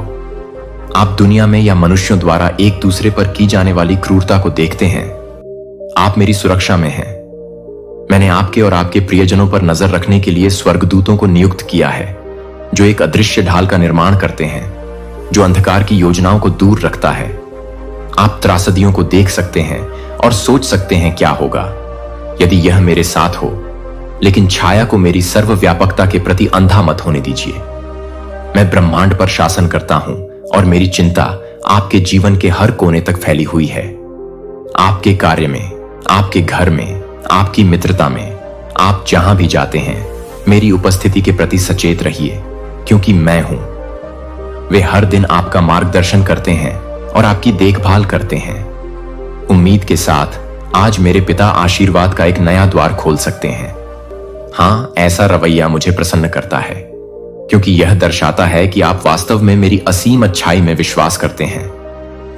आप दुनिया में या मनुष्यों द्वारा एक दूसरे पर की जाने वाली क्रूरता को देखते हैं। आप मेरी सुरक्षा में हैं। मैंने आपके और आपके प्रियजनों पर नजर रखने के लिए स्वर्गदूतों को नियुक्त किया है, जो एक अदृश्य ढाल का निर्माण करते हैं, जो अंधकार की योजनाओं को दूर रखता है। आप त्रासदियों को देख सकते हैं और सोच सकते हैं क्या होगा यदि यह मेरे साथ हो, लेकिन छाया को मेरी सर्वव्यापकता के प्रति अंधा मत होने दीजिए। मैं ब्रह्मांड पर शासन करता हूं और मेरी चिंता आपके जीवन के हर कोने तक फैली हुई है। आपके कार्य में, आपके घर में, आपकी मित्रता में, आप जहां भी जाते हैं, मेरी उपस्थिति के प्रति सचेत रहिए, क्योंकि मैं हूं। वे हर दिन आपका मार्गदर्शन करते हैं और आपकी देखभाल करते हैं। उम्मीद के साथ आज मेरे पिता आशीर्वाद का एक नया द्वार खोल सकते हैं। हां, ऐसा रवैया मुझे प्रसन्न करता है, क्योंकि यह दर्शाता है कि आप वास्तव में मेरी असीम अच्छाई में विश्वास करते हैं।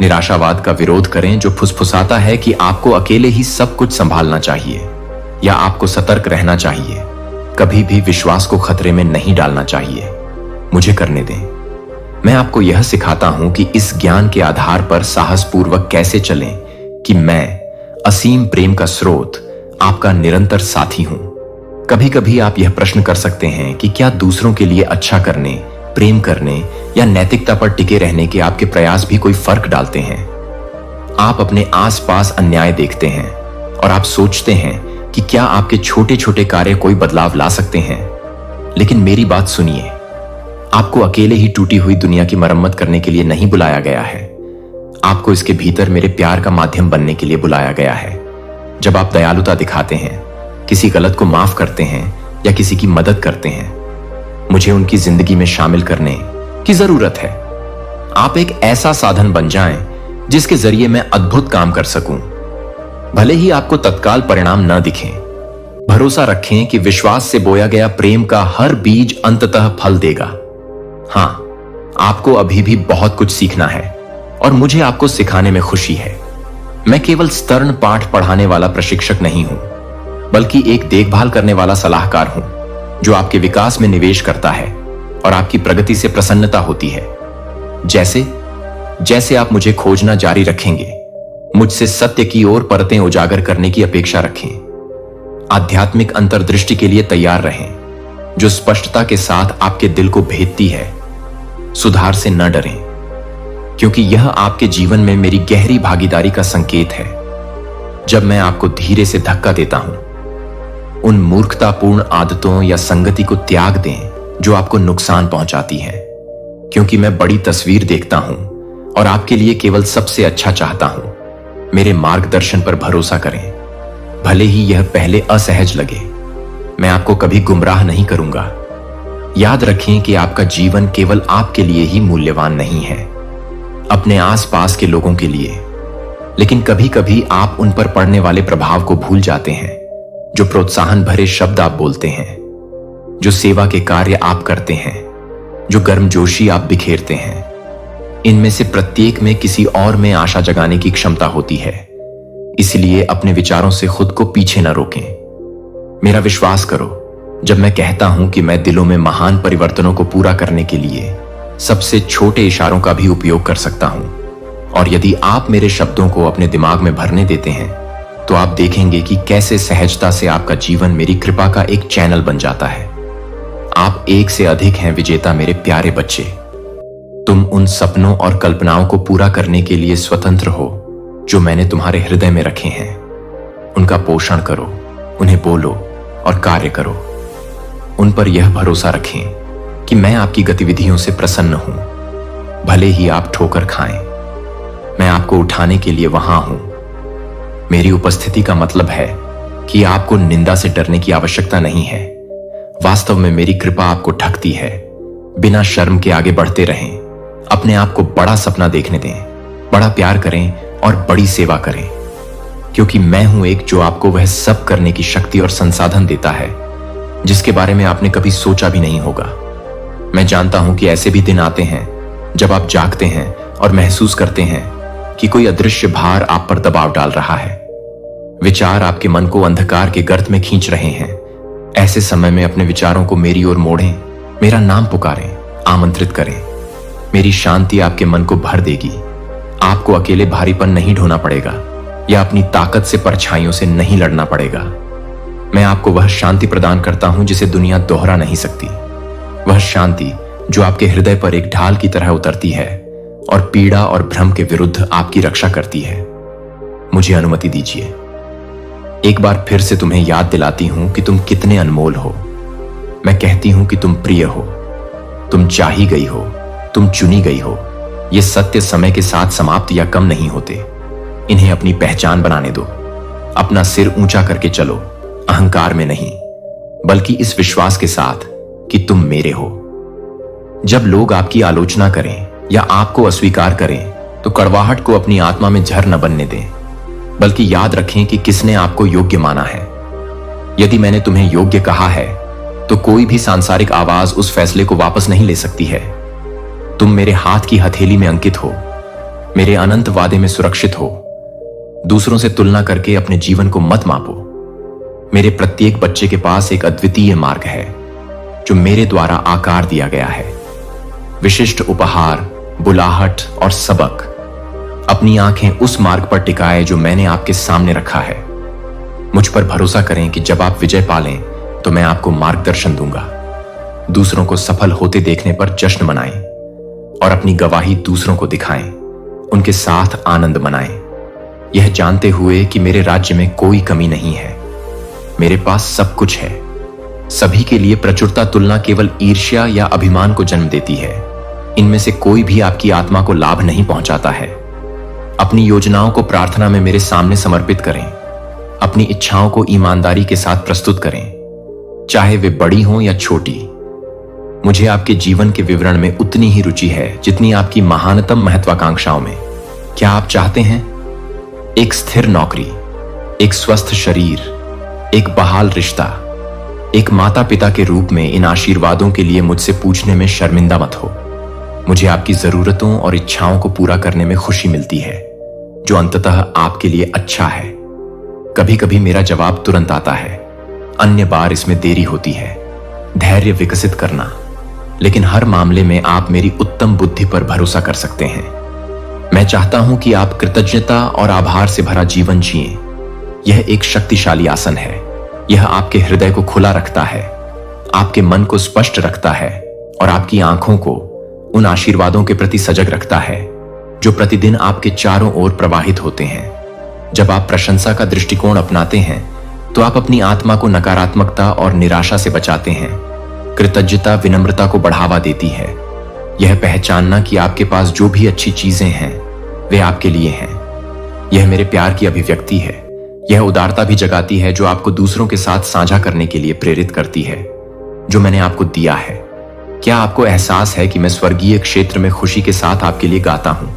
निराशावाद का विरोध करें जो फुसफुसाता है कि आपको अकेले ही सब कुछ संभालना चाहिए या आपको सतर्क रहना चाहिए। कभी भी विश्वास को खतरे में नहीं डालना चाहिए। मुझे करने दें। मैं आपको यह सिखाता हूं कि इस ज्ञान के आधार पर साहसपूर्वक कैसे चलें कि मैं असीम प्रेम का स्रोत, आपका निरंतर साथी हूं। कभी कभी आप यह प्रश्न कर सकते हैं कि क्या दूसरों के लिए अच्छा करने, प्रेम करने या नैतिकता पर टिके रहने के आपके प्रयास भी कोई फर्क डालते हैं? आप अपने आसपास अन्याय देखते हैं और आप सोचते हैं कि क्या आपके छोटे छोटे कार्य कोई बदलाव ला सकते हैं। लेकिन मेरी बात सुनिए, आपको अकेले ही टूटी हुई दुनिया की मरम्मत करने के लिए नहीं बुलाया गया है। आपको इसके भीतर मेरे प्यार का माध्यम बनने के लिए बुलाया गया है। जब आप दयालुता दिखाते हैं, किसी गलत को माफ करते हैं या किसी की मदद करते हैं, मुझे उनकी जिंदगी में शामिल करने की जरूरत है। आप एक ऐसा साधन बन जाएं जिसके जरिए मैं अद्भुत काम कर सकूं। भले ही आपको तत्काल परिणाम न दिखें, भरोसा रखें कि विश्वास से बोया गया प्रेम का हर बीज अंततः फल देगा। हां, आपको अभी भी बहुत कुछ सीखना है और मुझे आपको सिखाने में खुशी है। मैं केवल स्तरण पाठ पढ़ाने वाला प्रशिक्षक नहीं हूं, बल्कि एक देखभाल करने वाला सलाहकार हूं जो आपके विकास में निवेश करता है और आपकी प्रगति से प्रसन्नता होती है। जैसे जैसे आप मुझे खोजना जारी रखेंगे, मुझसे सत्य की ओर परतें उजागर करने की अपेक्षा रखें। आध्यात्मिक अंतर्दृष्टि के लिए तैयार रहें जो स्पष्टता के साथ आपके दिल को भेदती है। सुधार से न डरें, क्योंकि यह आपके जीवन में मेरी गहरी भागीदारी का संकेत है। जब मैं आपको धीरे से धक्का देता हूं, उन मूर्खतापूर्ण आदतों या संगति को त्याग दें जो आपको नुकसान पहुंचाती है, क्योंकि मैं बड़ी तस्वीर देखता हूं और आपके लिए केवल सबसे अच्छा चाहता हूं। मेरे मार्गदर्शन पर भरोसा करें, भले ही यह पहले असहज लगे। मैं आपको कभी गुमराह नहीं करूंगा। याद रखें कि आपका जीवन केवल आपके लिए ही मूल्यवान नहीं है, अपने आसपास के लोगों के लिए। लेकिन कभी कभी आप उन पर पड़ने वाले प्रभाव को भूल जाते हैं, जो प्रोत्साहन भरे शब्द आप बोलते हैं, जो सेवा के कार्य आप करते हैं, जो गर्मजोशी आप बिखेरते हैं। इनमें से प्रत्येक में किसी और में आशा जगाने की क्षमता होती है। इसलिए अपने विचारों से खुद को पीछे न रोकें। मेरा विश्वास करो जब मैं कहता हूं कि मैं दिलों में महान परिवर्तनों को पूरा करने के लिए सबसे छोटे इशारों का भी उपयोग कर सकता हूं। और यदि आप मेरे शब्दों को अपने दिमाग में भरने देते हैं, तो आप देखेंगे कि कैसे सहजता से आपका जीवन मेरी कृपा का एक चैनल बन जाता है। आप एक से अधिक हैं विजेता, मेरे प्यारे बच्चे। तुम उन सपनों और कल्पनाओं को पूरा करने के लिए स्वतंत्र हो जो मैंने तुम्हारे हृदय में रखे हैं। उनका पोषण करो, उन्हें बोलो और कार्य करो। उन पर यह भरोसा रखें कि मैं आपकी गतिविधियों से प्रसन्न हूं। भले ही आप ठोकर खाएं, मैं आपको उठाने के लिए वहां हूं। मेरी उपस्थिति का मतलब है कि आपको निंदा से डरने की आवश्यकता नहीं है। वास्तव में मेरी कृपा आपको ढकती है। बिना शर्म के आगे बढ़ते रहें। अपने आप को बड़ा सपना देखने दें, बड़ा प्यार करें और बड़ी सेवा करें, क्योंकि मैं हूं एक जो आपको वह सब करने की शक्ति और संसाधन देता है जिसके बारे में आपने कभी सोचा भी नहीं होगा। मैं जानता हूं कि ऐसे भी दिन आते हैं जब आप जागते हैं और महसूस करते हैं कि कोई अदृश्य भार आप पर दबाव डाल रहा है। विचार आपके मन को अंधकार के गर्त में खींच रहे हैं। ऐसे समय में अपने विचारों को मेरी ओर मोड़ें, मेरा नाम पुकारें, आमंत्रित करें। मेरी शांति आपके मन को भर देगी। आपको अकेले भारीपन नहीं ढोना पड़ेगा या अपनी ताकत से परछाइयों से नहीं लड़ना पड़ेगा। मैं आपको वह शांति प्रदान करता हूं जिसे दुनिया दोहरा नहीं सकती। वह शांति जो आपके हृदय पर एक ढाल की तरह उतरती है और पीड़ा और भ्रम के विरुद्ध आपकी रक्षा करती है। मुझे अनुमति दीजिए, एक बार फिर से तुम्हें याद दिलाती हूं कि तुम कितने अनमोल हो। मैं कहती हूं कि तुम प्रिय हो, तुम चाही गई हो, तुम चुनी गई हो। ये सत्य समय के साथ समाप्त या कम नहीं होते। इन्हें अपनी पहचान बनाने दो। अपना सिर ऊंचा करके चलो, अहंकार में नहीं, बल्कि इस विश्वास के साथ कि तुम मेरे हो। जब लोग आपकी आलोचना करें या आपको अस्वीकार करें, तो कड़वाहट को अपनी आत्मा में झर न बनने दें, बल्कि याद रखें कि किसने आपको योग्य माना है। यदि मैंने तुम्हें योग्य कहा है, तो कोई भी सांसारिक आवाज उस फैसले को वापस नहीं ले सकती है। तुम मेरे हाथ की हथेली में अंकित हो, मेरे अनंत वादे में सुरक्षित हो। दूसरों से तुलना करके अपने जीवन को मत मापो। मेरे प्रत्येक बच्चे के पास एक अद्वितीय मार्ग है जो मेरे द्वारा आकार दिया गया है। विशिष्ट उपहार, बुलाहट और सबक। अपनी आंखें उस मार्ग पर टिकाए जो मैंने आपके सामने रखा है। मुझ पर भरोसा करें कि जब आप विजय पालें तो मैं आपको मार्गदर्शन दूंगा। दूसरों को सफल होते देखने पर जश्न मनाएं और अपनी गवाही दूसरों को दिखाएं, उनके साथ आनंद मनाएं, यह जानते हुए कि मेरे राज्य में कोई कमी नहीं है। मेरे पास सब कुछ है। सभी के लिए प्रचुरता तुलना केवल ईर्ष्या या अभिमान को जन्म देती है। इनमें से कोई भी आपकी आत्मा को लाभ नहीं पहुंचाता है। अपनी योजनाओं को प्रार्थना में मेरे सामने समर्पित करें। अपनी इच्छाओं को ईमानदारी के साथ प्रस्तुत करें, चाहे वे बड़ी हों या छोटी। मुझे आपके जीवन के विवरण में उतनी ही रुचि है जितनी आपकी महानतम महत्वाकांक्षाओं में। क्या आप चाहते हैं एक स्थिर नौकरी, एक स्वस्थ शरीर, एक बहाल रिश्ता। एक माता पिता के रूप में इन आशीर्वादों के लिए मुझसे पूछने में शर्मिंदा मत हो। मुझे आपकी जरूरतों और इच्छाओं को पूरा करने में खुशी मिलती है, जो अंततः आपके लिए अच्छा है। कभी कभी मेरा जवाब तुरंत आता है, अन्य बार इसमें देरी होती है। धैर्य विकसित करना, लेकिन हर मामले में आप मेरी उत्तम बुद्धि पर भरोसा कर सकते हैं। मैं चाहता हूं कि आप कृतज्ञता और आभार से भरा जीवन जिएं। यह एक शक्तिशाली आसन है। यह आपके हृदय को खुला रखता है, आपके मन को स्पष्ट रखता है और आपकी आंखों को उन आशीर्वादों के प्रति सजग रखता है जो प्रतिदिन आपके चारों ओर प्रवाहित होते हैं। जब आप प्रशंसा का दृष्टिकोण अपनाते हैं तो आप अपनी आत्मा को नकारात्मकता और निराशा से बचाते हैं। कृतज्ञता विनम्रता को बढ़ावा देती है। यह पहचानना कि आपके पास जो भी अच्छी चीजें हैं वे आपके लिए हैं। यह मेरे प्यार की अभिव्यक्ति है। यह उदारता भी जगाती है जो आपको दूसरों के साथ साझा करने के लिए प्रेरित करती है, जो मैंने आपको दिया है। क्या आपको एहसास है कि मैं स्वर्गीय क्षेत्र में खुशी के साथ आपके लिए गाता हूं?